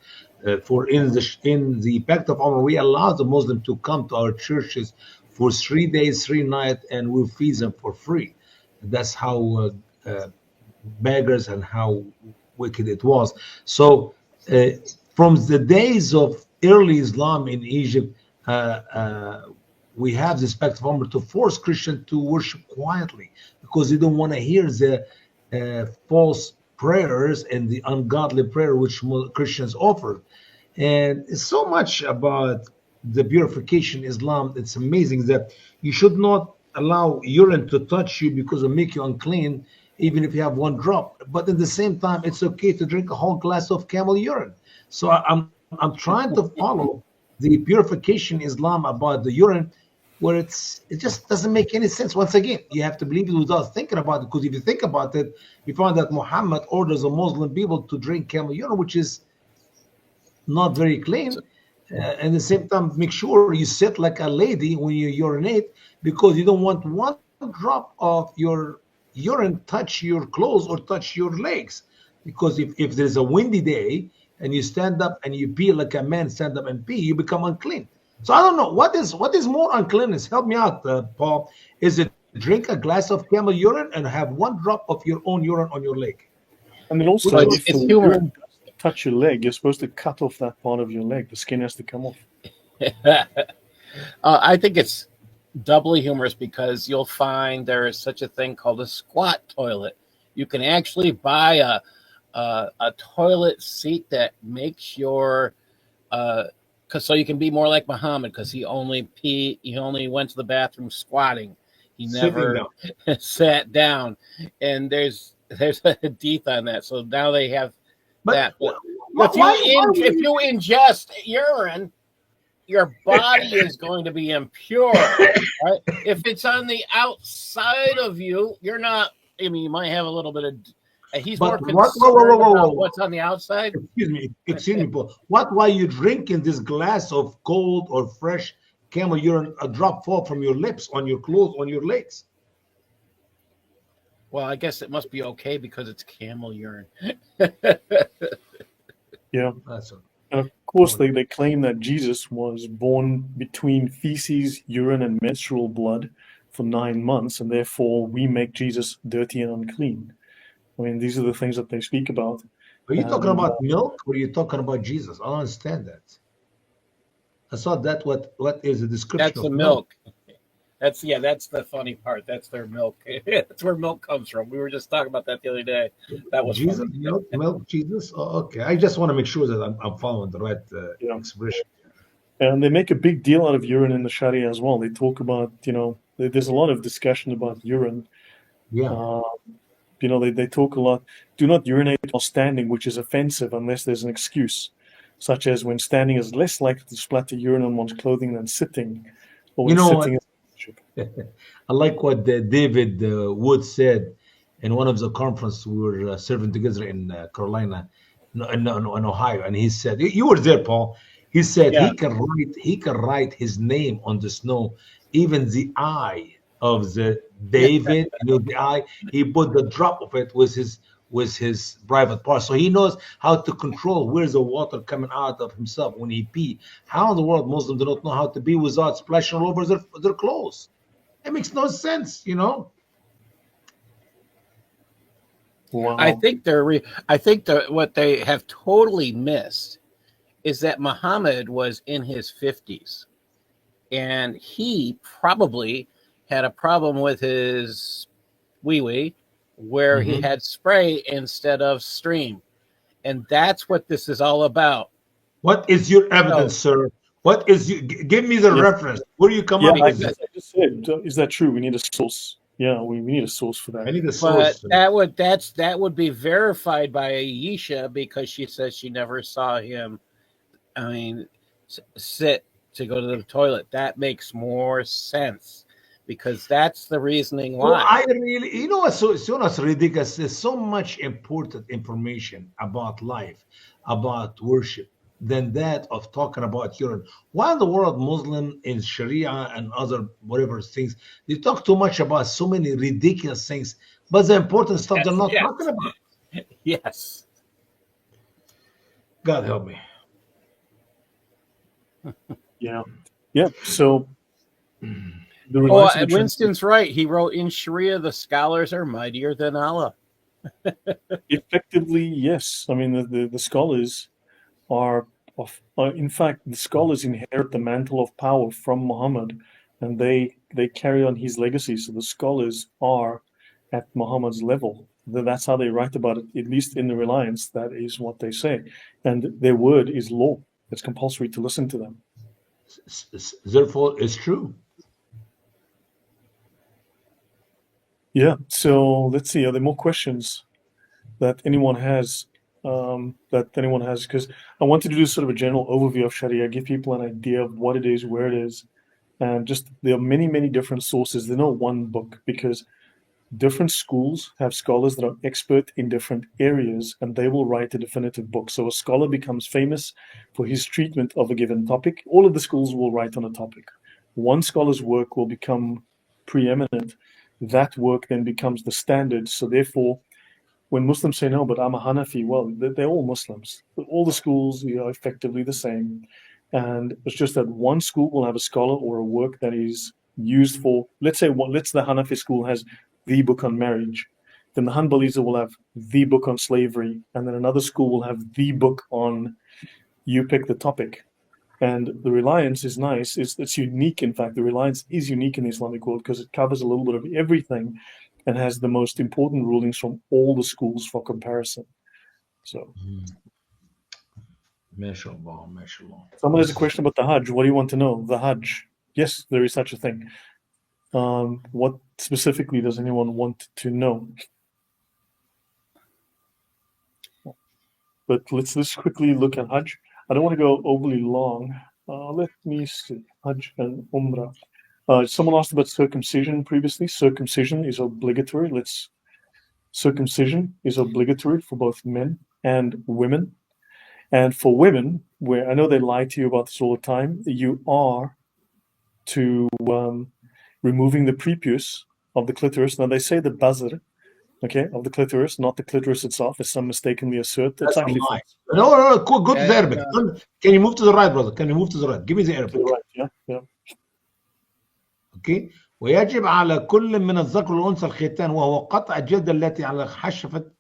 For in the Pact of Omar, we allow the Muslim to come to our churches for 3 days, 3 nights, and we'll feed them for free. That's how beggars and how wicked it was. So, from the days of early Islam in Egypt, we have this Pact of Omar to force Christians to worship quietly because they don't want to hear the false prayers and the ungodly prayer which Christians offer. And it's so much about the purification Islam, it's amazing that you should not allow urine to touch you because it'll make you unclean, even if you have one drop. But at the same time, it's okay to drink a whole glass of camel urine. So I'm trying to follow the purification Islam about the urine, where it just doesn't make any sense. Once again, you have to believe it without thinking about it, because if you think about it, you find that Muhammad orders a Muslim people to drink camel urine, which is not very So, clean. At the same time, make sure you sit like a lady when you urinate, because you don't want one drop of your urine touch your clothes or touch your legs. Because if there's a windy day and you stand up and you pee like a man stand up and pee, you become unclean. So I don't know what is more uncleanness. Help me out, Paul. Is it drink a glass of camel urine and have one drop of your own urine on your leg? And then Which also, one? if it's the humor. urine does touch your leg, you're supposed to cut off that part of your leg. The skin has to come off. I think it's doubly humorous because you'll find there is such a thing called a squat toilet. You can actually buy a toilet seat that makes your so you can be more like Muhammad, because he only went to the bathroom squatting. He Sitting never down. sat down, and there's a hadith on that. So now they have that. But But why, if you ingest urine, your body is going to be impure. Right? If it's on the outside of you, you're not. I mean, you might have a little bit of. He's more but what? Whoa, whoa, concerned whoa, whoa, about whoa. what's on the outside. Excuse me, Paul. What? Why you drinking this glass of cold or fresh camel urine? A drop fall from your lips on your clothes on your legs. Well, I guess it must be okay because it's camel urine. Yeah. That's all. And of course, they claim that Jesus was born between feces, urine, and menstrual blood for 9 months, and therefore we make Jesus dirty and unclean. I mean, these are the things that they speak about. Are you talking And about milk or are you talking about Jesus? I don't understand that. I thought that what is the description That's the of milk? milk. That's the funny part. That's their milk. That's where milk comes from. We were just talking about that the other day. That was Jesus, funny. milk, Jesus. Oh, okay. I just want to make sure that I'm following the right yeah, expression. and they make a big deal out of urine in the Sharia as well. They talk about, there's a lot of discussion about urine. Yeah. Uh, they talk a lot. Do not urinate while standing, which is offensive unless there's an excuse, such as when standing is less likely to splatter urine on one's clothing than sitting, or You when know what? sitting is. I like what David Wood said in one of the conference we were serving together in Carolina, no, in Ohio, and he said, "You were there, Paul." He said Yeah. he can write his name on the snow, even the eye of the David, the eye. He put the drop of it with his private part, so he knows how to control where's the water coming out of himself when he pee. How in the world Muslims do not know how to pee without splashing all over their clothes? It makes no sense. I Wow. think I think what they have totally missed is that Muhammad was in his 50s, and he probably had a problem with his wee wee, where he Hmm. had spray instead of stream, and that's what this is all about. What is your So evidence, sir? What is you? Give me the Yeah. reference. Where you come Yeah, up with because this? I just said, is that true? We need a source. Yeah, we need a source for I that. need a but source. Sir. that would be verified by Aisha, because she says she never saw him. I mean, sit to go to the toilet. That makes more sense, because that's the reasoning So why. I really, what's so ridiculous? There's so much important information about life, about worship, than that of talking about urine. Why in the world Muslim in Sharia and other whatever things, they talk too much about so many ridiculous things, but the important stuff they're Yes, not talking yes, about. yes. God help me. Yeah. Yeah. So the Oh, reliance of the Trinity, Winston's right. He wrote, in Sharia, the scholars are mightier than Allah. effectively, yes. I mean, the scholars in fact, the scholars inherit the mantle of power from Muhammad, and they carry on his legacy. So the scholars are at Muhammad's level. That's how they write about it, at least in the Reliance. That is what they say, and their word is law. It's compulsory to listen to them. Therefore, it's true. Yeah. So let's see. Are there more questions that anyone has? Because I wanted to do sort of a general overview of Sharia, give people an idea of what it is, where it is, and just there are many, many different sources. There's no one book because different schools have scholars that are expert in different areas and they will write a definitive book. So a scholar becomes famous for his treatment of a given topic. All of the schools will write on a topic. One scholar's work will become preeminent. That work then becomes the standard. So therefore, when Muslims say, no, but I'm a Hanafi, well, they're all Muslims. All the schools are effectively the same. And it's just that one school will have a scholar or a work that is used for, let's say, the Hanafi school has the book on marriage. Then the Hanbalis will have the book on slavery. And then another school will have the book on, you pick the topic. And the reliance is nice. It's unique. In fact, the reliance is unique in the Islamic world because it covers a little bit of everything and has the most important rulings from all the schools for comparison. So, MashaAllah, MashaAllah. someone has a question about the Hajj. What do you want to know? The Hajj. Yes, there is such a thing. What specifically does anyone want to know? But let's quickly look at Hajj. I don't want to go overly long. Let me see. Hajj and Umrah. Someone asked about circumcision previously. Circumcision is obligatory. Circumcision is obligatory for both men and women. And for women, where I know they lie to you about this all the time, you are to removing the prepuce of the clitoris. Now they say the bazar, okay, of the clitoris, not the clitoris itself, as some mistakenly assert. That's actually false. No, go to the Arabic. Can you move to the right, brother? Can you move to the right? Give me the Arabic. To the right, yeah. اوكي ويجب على كل من الذكر والانثى الختان وهو قطع الجلد التي على حشفة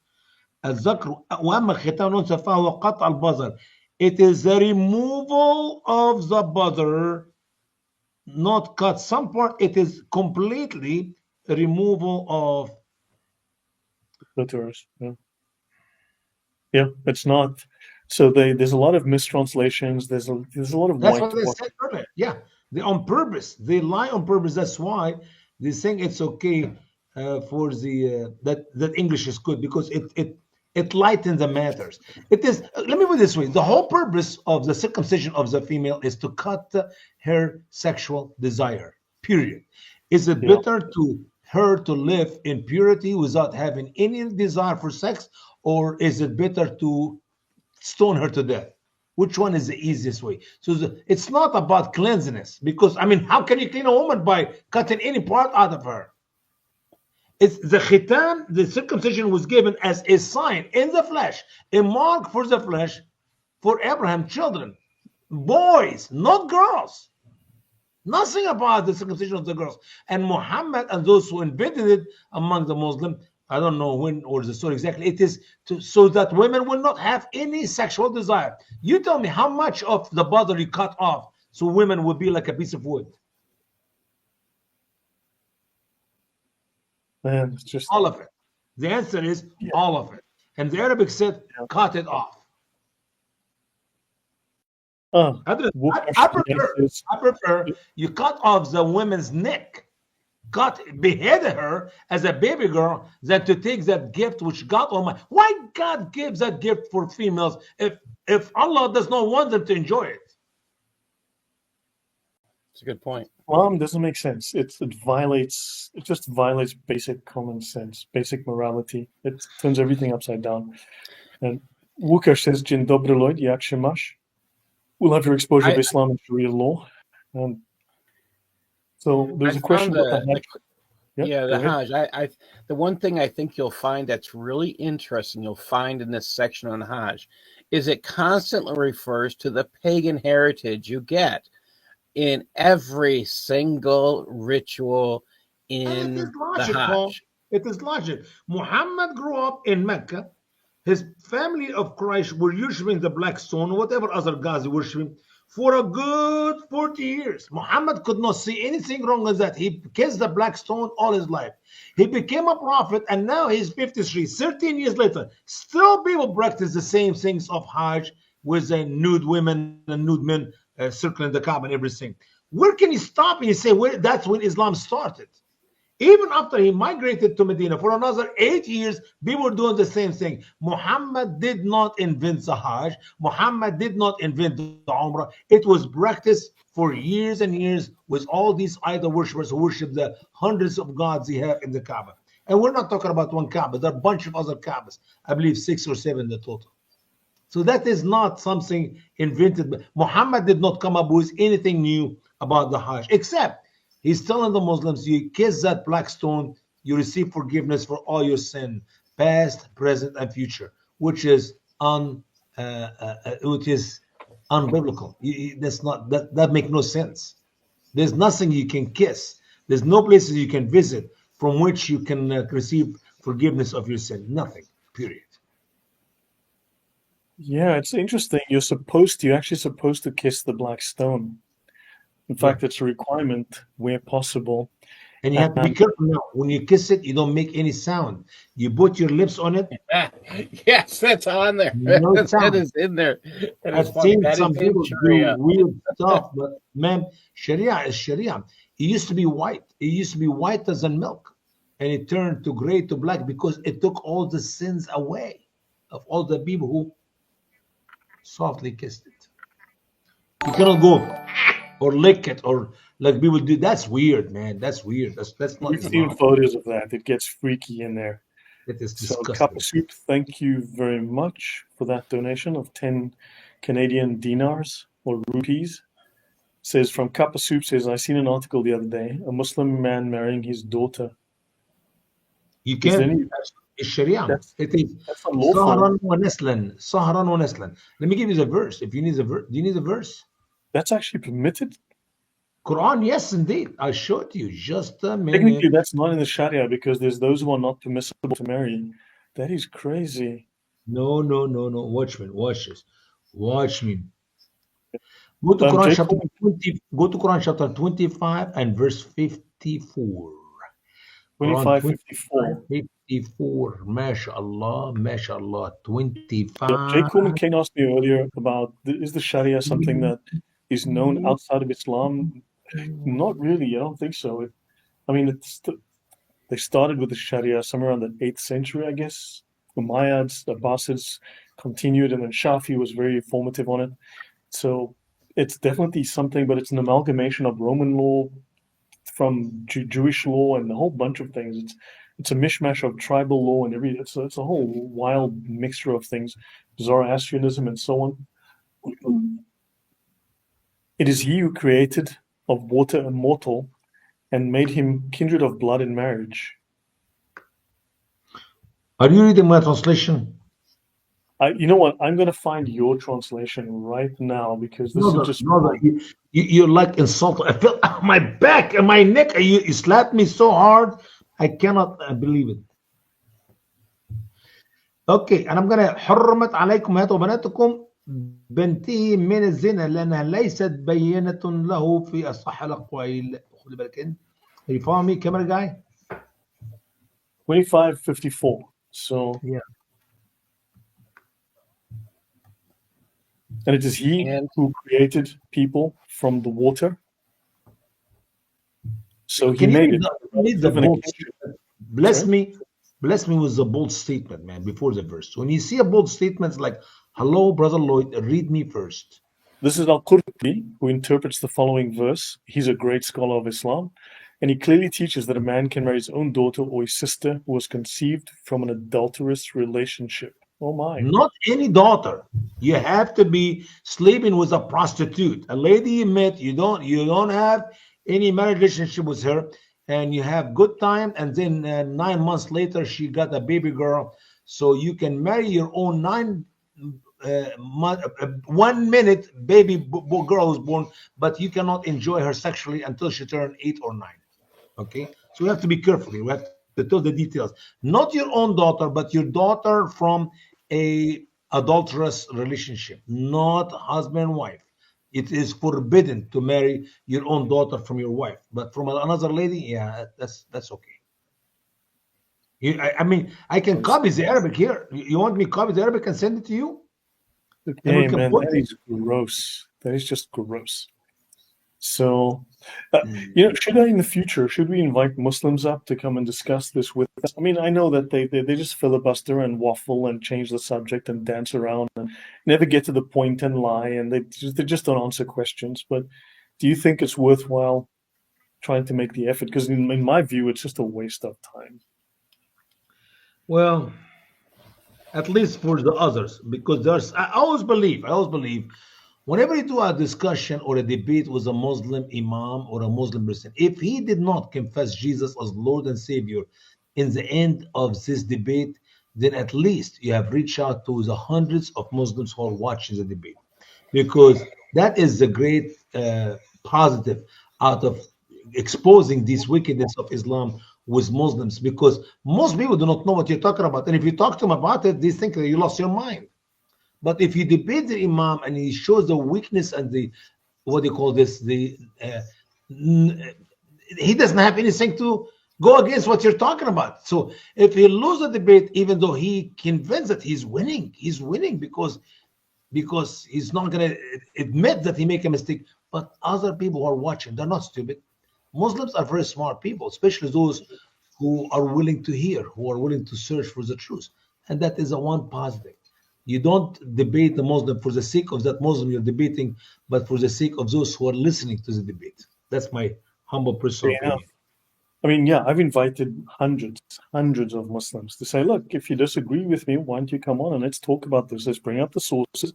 الذكر واما الختان والانثى فهو قطع البظر. It is the removal of the buzzer, not cut some part. It is completely removal of clitoris. Yeah, it's not. So there's a lot of mistranslations. There's a lot of that's white. what they said earlier. Yeah, they on purpose. They lie on purpose. That's why they think it's okay for the that English is good because it lightens the matters. It is. Let me put it this way: the whole purpose of the circumcision of the female is to cut her sexual desire. Period. Is it better to her to live in purity without having any desire for sex, or is it better to stone her to death? Which one is the easiest way? So it's not about cleanliness, because I mean, how can you clean a woman by cutting any part out of her? It's the khitan, the circumcision was given as a sign in the flesh, a mark for the flesh, for Abraham, children, boys, not girls. Nothing about the circumcision of the girls. And Muhammad and those who invented it among the Muslims, I don't know when or the story exactly, it is so that women will not have any sexual desire. You tell me how much of the body you cut off so women will be like a piece of wood. Man, it's just all of it. The answer is all of it. And the Arabic said, cut it off. I prefer you cut off the woman's neck, behead her as a baby girl, than to take that gift which God Almighty. Why God gives that gift for females if Allah does not want them to enjoy it? It's a good point. Islam doesn't make sense. It just violates basic common sense, basic morality. It turns everything upside down. And Łukasz says, Dzień dobry, Lloyd, jak się masz? We'll have your exposure of Islam and Sharia law. So there's a question about the Hajj. The Hajj. The one thing I think you'll find that's really interesting, you'll find in this section on Hajj, is it constantly refers to the pagan heritage you get in every single ritual in the Hajj. It is logic. Muhammad grew up in Mecca. His family of Quraysh were worshiping the black stone or whatever other gods they were worshiping for a good 40 years. Muhammad could not see anything wrong with that. He kissed the black stone all his life. He became a prophet, and now he's 53. 13 years later, still people practice the same things of Hajj with the nude women and nude men circling the Kaaba and everything. Where can you stop and you say, well, that's when Islam started? Even after he migrated to Medina for another 8 years, people were doing the same thing. Muhammad did not invent the Hajj. Muhammad did not invent the Umrah. It was practiced for years and years with all these idol worshippers who worship the hundreds of gods he have in the Kaaba. And we're not talking about one Kaaba. There are a bunch of other Kaabas. I believe 6 or 7 in the total. So that is not something invented. Muhammad did not come up with anything new about the Hajj, except he's telling the Muslims, you kiss that black stone, you receive forgiveness for all your sin, past, present, and future, which is unbiblical. That's not that make no sense. There's nothing you can kiss. There's no places you can visit from which you can receive forgiveness of your sin. Nothing. Period. Yeah, it's interesting. You're actually supposed to kiss the black stone. In Yeah. fact, it's a requirement where possible. And you have to be And careful now. When you kiss it, you don't make any sound. You put your lips on it. Yes, that's on there. No That sound. is in there. That is I've funny. seen That some is in people do Sharia. weird stuff, but man, Sharia is Sharia. It used to be white. It used to be whiter than milk, and it turned to gray to black because it took all the sins away of all the people who softly kissed it. You cannot go or lick it or like people do. That's weird, man. That's weird. That's not we've seen Islam. photos of that. It gets freaky in there. It is So, Kappa disgusting. Soup, thank you very much for that donation of 10 Canadian dinars or rupees. Says from Kappa Soup, says, I seen an article the other day, a Muslim man marrying his daughter. You Is there can. any, It's Sharia. that's It is that's unlawful. Sahran wa Neslan. Sahran wa Neslan. Let me give you the verse. If you need the verse, do you need the verse? That's actually permitted. Quran, yes, indeed. I showed you. Just a minute. Technically, that's not in the Sharia because there's those who are not permissible to marry. That is crazy. No, no, no, no. Watch me. Watch this. Watch me. Go to Quran J. chapter Coleman, 20. Go to Quran chapter 25 and verse 54. Quran 25, 2554. 54. MashaAllah, MashaAllah. So J. 25. Coleman Kane asked me earlier about is the Sharia something that is known outside of Islam? Not really. I don't think so. I mean, they started with the Sharia somewhere around the 8th century, I guess. The Mayyads, the Abbasids continued, and then Shafi was very formative on it. So it's definitely something, but it's an amalgamation of Roman law from Jewish law and a whole bunch of things. It's a mishmash of tribal law and it's a whole wild mixture of things, Zoroastrianism and so on. It is he who created of water a mortal and made him kindred of blood in marriage. Are you reading my translation? You know what? I'm going to find your translation right now because this is No, just no, no. wrong. You're like insulted. I feel my back and my neck. You slapped me so hard. I cannot believe it. Okay, and I'm gonna حرمت عليكم أمهات وبناتكم بنته من الزنا لأنها ليست بينة له في أصح الأقوال. خلي بالك أنت. Are you following me, camera guy? 2554. So, Yeah. and it is he And who created people from the water. So he Can you made read it. the bold Sorry? bless me with the bold statement, man, before the verse. When you see a bold statement, it's like, hello, brother Lloyd, read me first. This is Al-Qurtubi, who interprets the following verse. He's a great scholar of Islam, and he clearly teaches that a man can marry his own daughter or his sister who was conceived from an adulterous relationship. Oh my. Not any daughter. You have to be sleeping with a prostitute, a lady you met. You don't have any marriage relationship with her, and you have good time. And then 9 months later, she got a baby girl. So you can marry your own 1 minute baby girl who's born, but you cannot enjoy her sexually until she turns 8 or 9. Okay, so we have to be careful. We have to tell the details. Not your own daughter, but your daughter from a adulterous relationship, not husband and wife. It is forbidden to marry your own daughter from your wife, but from another lady, yeah, that's okay. I mean, I can copy the Arabic here. You want me to copy the Arabic and send it to you? And we Hey can man, put that is gross. That is just gross. So, should I in the future, should we invite Muslims up to come and discuss this with us? I mean, I know that they just filibuster and waffle and change the subject and dance around and never get to the point and lie, and they just don't answer questions. But do you think it's worthwhile trying to make the effort? Because in my view, it's just a waste of time. Well, at least for the others, because I always believe, whenever you do a discussion or a debate with a Muslim imam or a Muslim person, if he did not confess Jesus as Lord and Savior in the end of this debate, then at least you have reached out to the hundreds of Muslims who are watching the debate, because that is the great positive out of exposing this wickedness of Islam with Muslims, because most people do not know what you're talking about, and if you talk to them about it, they think that you lost your mind. But if you debate the imam and he shows the weakness and the what do you call this, he doesn't have anything to go against what you're talking about. So if he loses the debate, even though he convinced that he's winning because he's not going to admit that he made a mistake. But other people who are watching, they're not stupid. Muslims are very smart people, especially those who are willing to hear, who are willing to search for the truth. And that is a one positive. You don't debate the Muslim for the sake of that Muslim you're debating, but for the sake of those who are listening to the debate. That's my humble personal opinion. I mean, yeah, I've invited hundreds of Muslims to say, look, if you disagree with me, why don't you come on and let's talk about this? Let's bring up the sources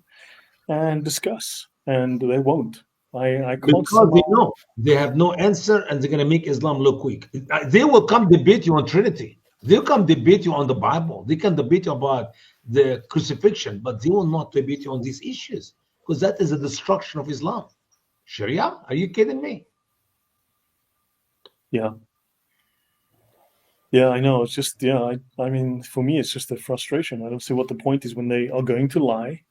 and discuss. And they won't. I can't. Because they know they have no answer and they're going to make Islam look weak. They will come debate you on Trinity. They'll come debate you on the Bible. They can debate you about the crucifixion, but they will not debate you on these issues, because that is a destruction of Islam. Sharia? Are you kidding me? Yeah. Yeah, I know. It's just, I mean, for me, it's just a frustration. I don't see what the point is when they are going to lie.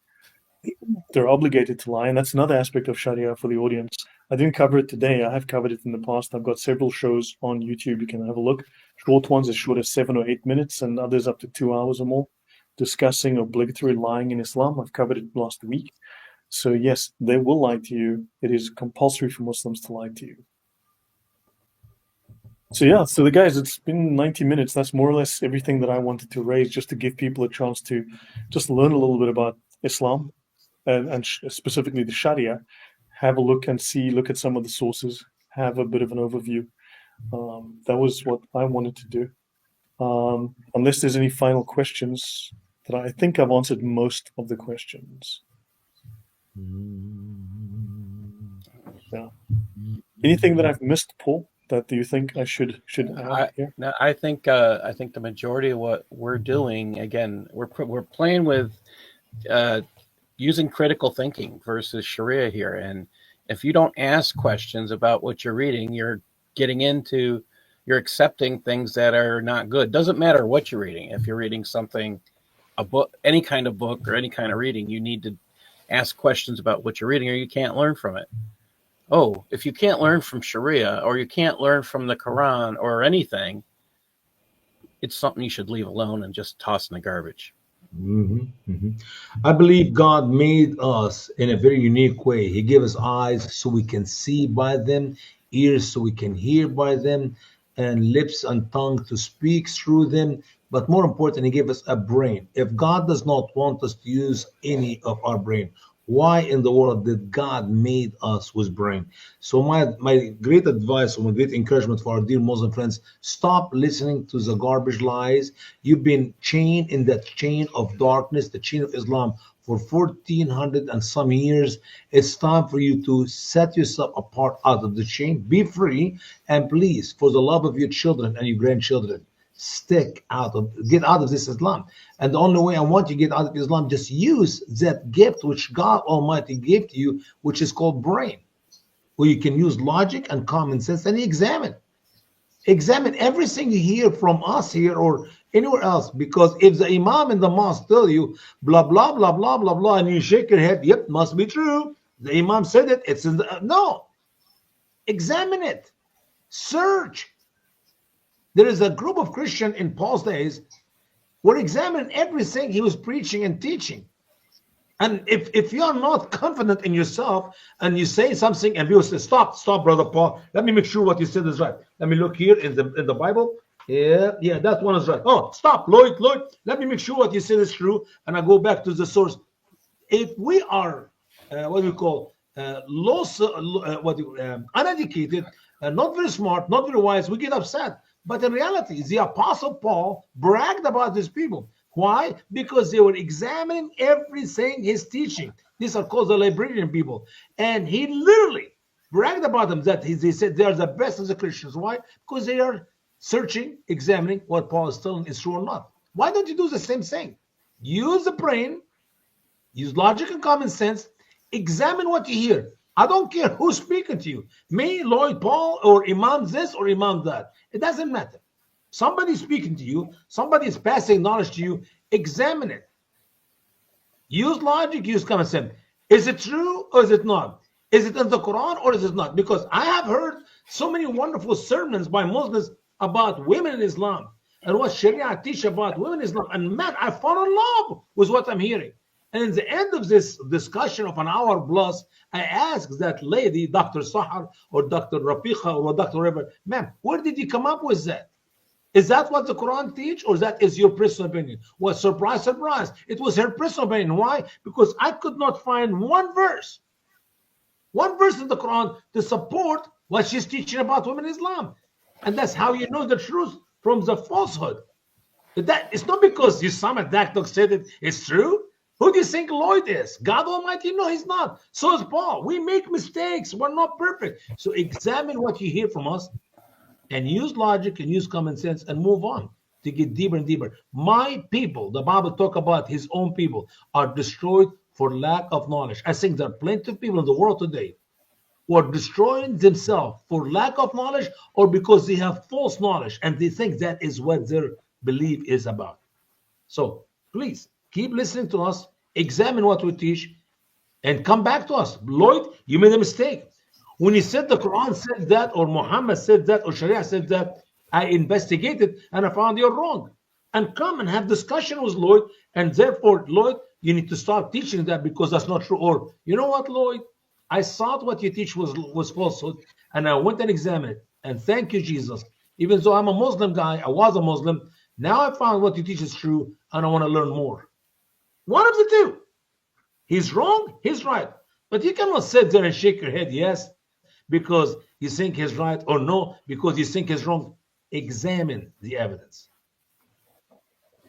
They're obligated to lie, and that's another aspect of Sharia for the audience. I didn't cover it today. I have covered it in the past. I've got several shows on YouTube. You can have a look. Short ones as short as 7 or 8 minutes, and others up to 2 hours or more, discussing obligatory lying in Islam. I've covered it last week. So yes, they will lie to you. It is compulsory for Muslims to lie to you. So yeah, so the guys, it's been 90 minutes. That's more or less everything that I wanted to raise, just to give people a chance to just learn a little bit about Islam and specifically the Sharia. Have a look and look at some of the sources, have a bit of an overview. That was what I wanted to do. Unless there's any final questions, that I think I've answered most of the questions. Yeah. Anything that I've missed, Paul, that you think I should add here? No, I think the majority of what we're doing, again, we're playing with using critical thinking versus Sharia here. And if you don't ask questions about what you're reading, you're accepting things that are not good. Doesn't matter what you're reading. If you're reading something, a book, any kind of book or any kind of reading, you need to ask questions about what you're reading, or you can't learn from it. Oh, if you can't learn from Sharia, or you can't learn from the Quran or anything, it's something you should leave alone and just toss in the garbage. I believe God made us in a very unique way. He gave us eyes so we can see by them, ears so we can hear by them, and lips and tongue to speak through them. But more important, He gave us a brain. If God does not want us to use any of our brain, why in the world did God made us with brain? So my great advice or my great encouragement for our dear Muslim friends, stop listening to the garbage lies. You've been chained in that chain of darkness, the chain of Islam, for 1400 and some years. It's time for you to set yourself apart out of the chain. Be free, and please, for the love of your children and your grandchildren, get out of this Islam. And the only way I want you to get out of Islam, just use that gift which God Almighty gave to you, which is called brain, where you can use logic and common sense and examine everything you hear from us here or anywhere else. Because if the imam in the mosque tell you blah blah blah blah blah blah, and you shake your head, yep, must be true, the imam said it, it's in the no, examine it, search. There is a group of Christians in Paul's days were examining everything he was preaching and teaching. And if you're not confident in yourself and you say something and people say, stop, brother Paul, let me make sure what you said is right. Let me look here in the Bible. Yeah, that one is right. Oh, stop, Lloyd, let me make sure what you said is true. And I go back to the source. If we are what we call uneducated, not very smart, not very wise, we get upset. But in reality, the Apostle Paul bragged about these people. Why? Because they were examining everything he's teaching. These are called the librarian people. And he literally bragged about them that they said they are the best of the Christians. Why? Because they are searching, examining what Paul is telling is true or not. Why don't you do the same thing? Use the brain, use logic and common sense. Examine what you hear. I don't care who's speaking to you. Me, Lloyd, Paul, or Imam this or Imam that. It doesn't matter. Somebody's speaking to you. Somebody is passing knowledge to you. Examine it. Use logic, use common sense. Is it true or is it not? Is it in the Quran or is it not? Because I have heard so many wonderful sermons by Muslims about women in Islam and what Sharia teach about women in Islam. And man, I fall in love with what I'm hearing. And in the end of this discussion of an hour plus, I asked that lady, Dr. Sahar or Dr. Rafiqa or Dr. River, ma'am, where did you come up with that? Is that what the Quran teach, or that is your personal opinion? Well, surprise, surprise. It was her personal opinion. Why? Because I could not find one verse in the Quran to support what she's teaching about women in Islam. And that's how you know the truth from the falsehood. That it's not because Usama Dakdok said it's true. Who do you think Lloyd is? God Almighty? No, he's not. So is Paul. We make mistakes. We're not perfect. So examine what you hear from us and use logic and use common sense and move on to get deeper and deeper. My people, the Bible talk about his own people, are destroyed for lack of knowledge. I think there are plenty of people in the world today who are destroying themselves for lack of knowledge or because they have false knowledge and they think that is what their belief is about. So please keep listening to us, examine what we teach, and come back to us. Lloyd, you made a mistake. When you said the Quran said that, or Muhammad said that, or Sharia said that, I investigated and I found you're wrong. And come and have discussion with Lloyd. And therefore, Lloyd, you need to start teaching that because that's not true. Or, you know what, Lloyd? I thought what you teach was falsehood. And I went and examined it. And thank you, Jesus. Even though I'm a Muslim guy, I was a Muslim. Now I found what you teach is true. And I want to learn more. One of the two. He's wrong, he's right. But you cannot sit there and shake your head, yes, because you think he's right, or no, because you think he's wrong. Examine the evidence.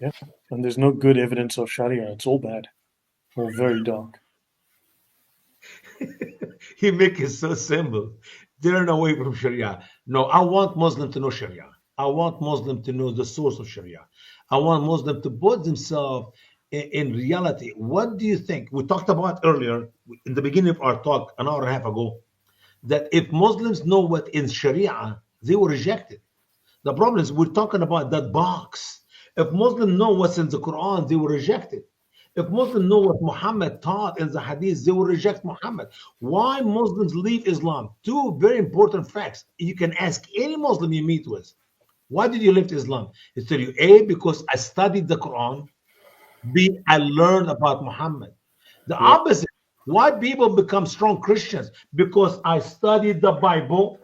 Yeah. And there's no good evidence of Sharia. It's all bad or very dark. He make it so simple. Turn away from Sharia. No, I want Muslim to know Sharia. I want Muslim to know the source of Sharia. I want Muslim to put themselves in reality. What do you think? We talked about earlier in the beginning of our talk an hour and a half ago that if Muslims know what in Sharia, they will reject it. The problem is we're talking about that box. If Muslims know what's in the Quran, they will reject it. If Muslims know what Muhammad taught in the Hadith, they will reject Muhammad. Why Muslims leave Islam? Two very important facts. You can ask any Muslim you meet with. Why did you leave Islam? They tell you, A, because I studied the Quran. B, I learned about Muhammad. The opposite. Why people become strong Christians? Because I studied the Bible.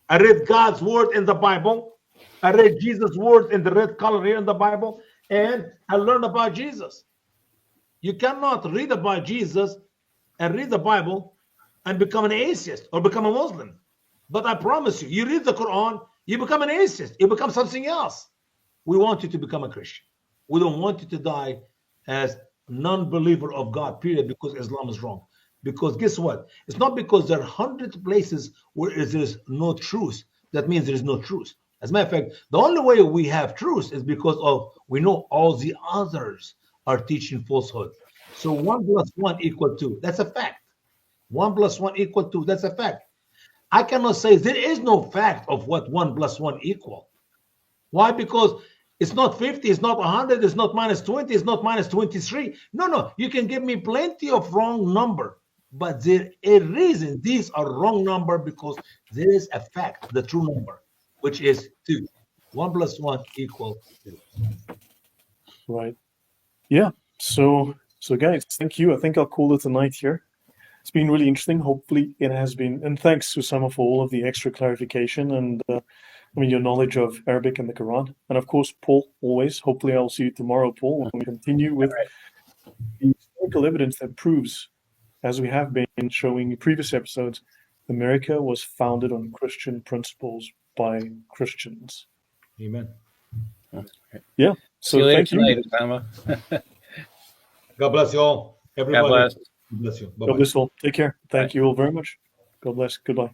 I read God's word in the Bible. I read Jesus' words in the red color here in the Bible. And I learned about Jesus. You cannot read about Jesus and read the Bible and become an atheist or become a Muslim. But I promise you, you read the Quran, you become an atheist. You become something else. We want you to become a Christian. We don't want you to die as non-believer of God, period, because Islam is wrong. Because guess what? It's not because there are hundreds of places where there's no truth. That means there is no truth. As a matter of fact, the only way we have truth is because of we know all the others are teaching falsehood. So 1 + 1 = 2. That's a fact. 1 + 1 = 2. That's a fact. I cannot say there is no fact of what 1 + 1 equal. Why? Because it's not 50, it's not 100, it's not -20, it's not -23. No. You can give me plenty of wrong number, but there is a reason these are wrong number because there is a fact, the true number, which is 2. 1 + 1 = 2. Right. Yeah. So So, guys, thank you. I think I'll call it a night here. It's been really interesting. Hopefully, it has been. And thanks, Usama, for all of the extra clarification and your knowledge of Arabic and the Quran. And of course, Paul, always. Hopefully, I'll see you tomorrow, Paul, when we continue with the historical evidence that proves, as we have been showing in previous episodes, America was founded on Christian principles by Christians. Amen. Yeah. See you So later thank you. tonight, Usama. God bless you all. Everybody. God bless. God bless you. God Bye-bye. bless all. Take care. Thank Bye. you all very much. God bless. Goodbye.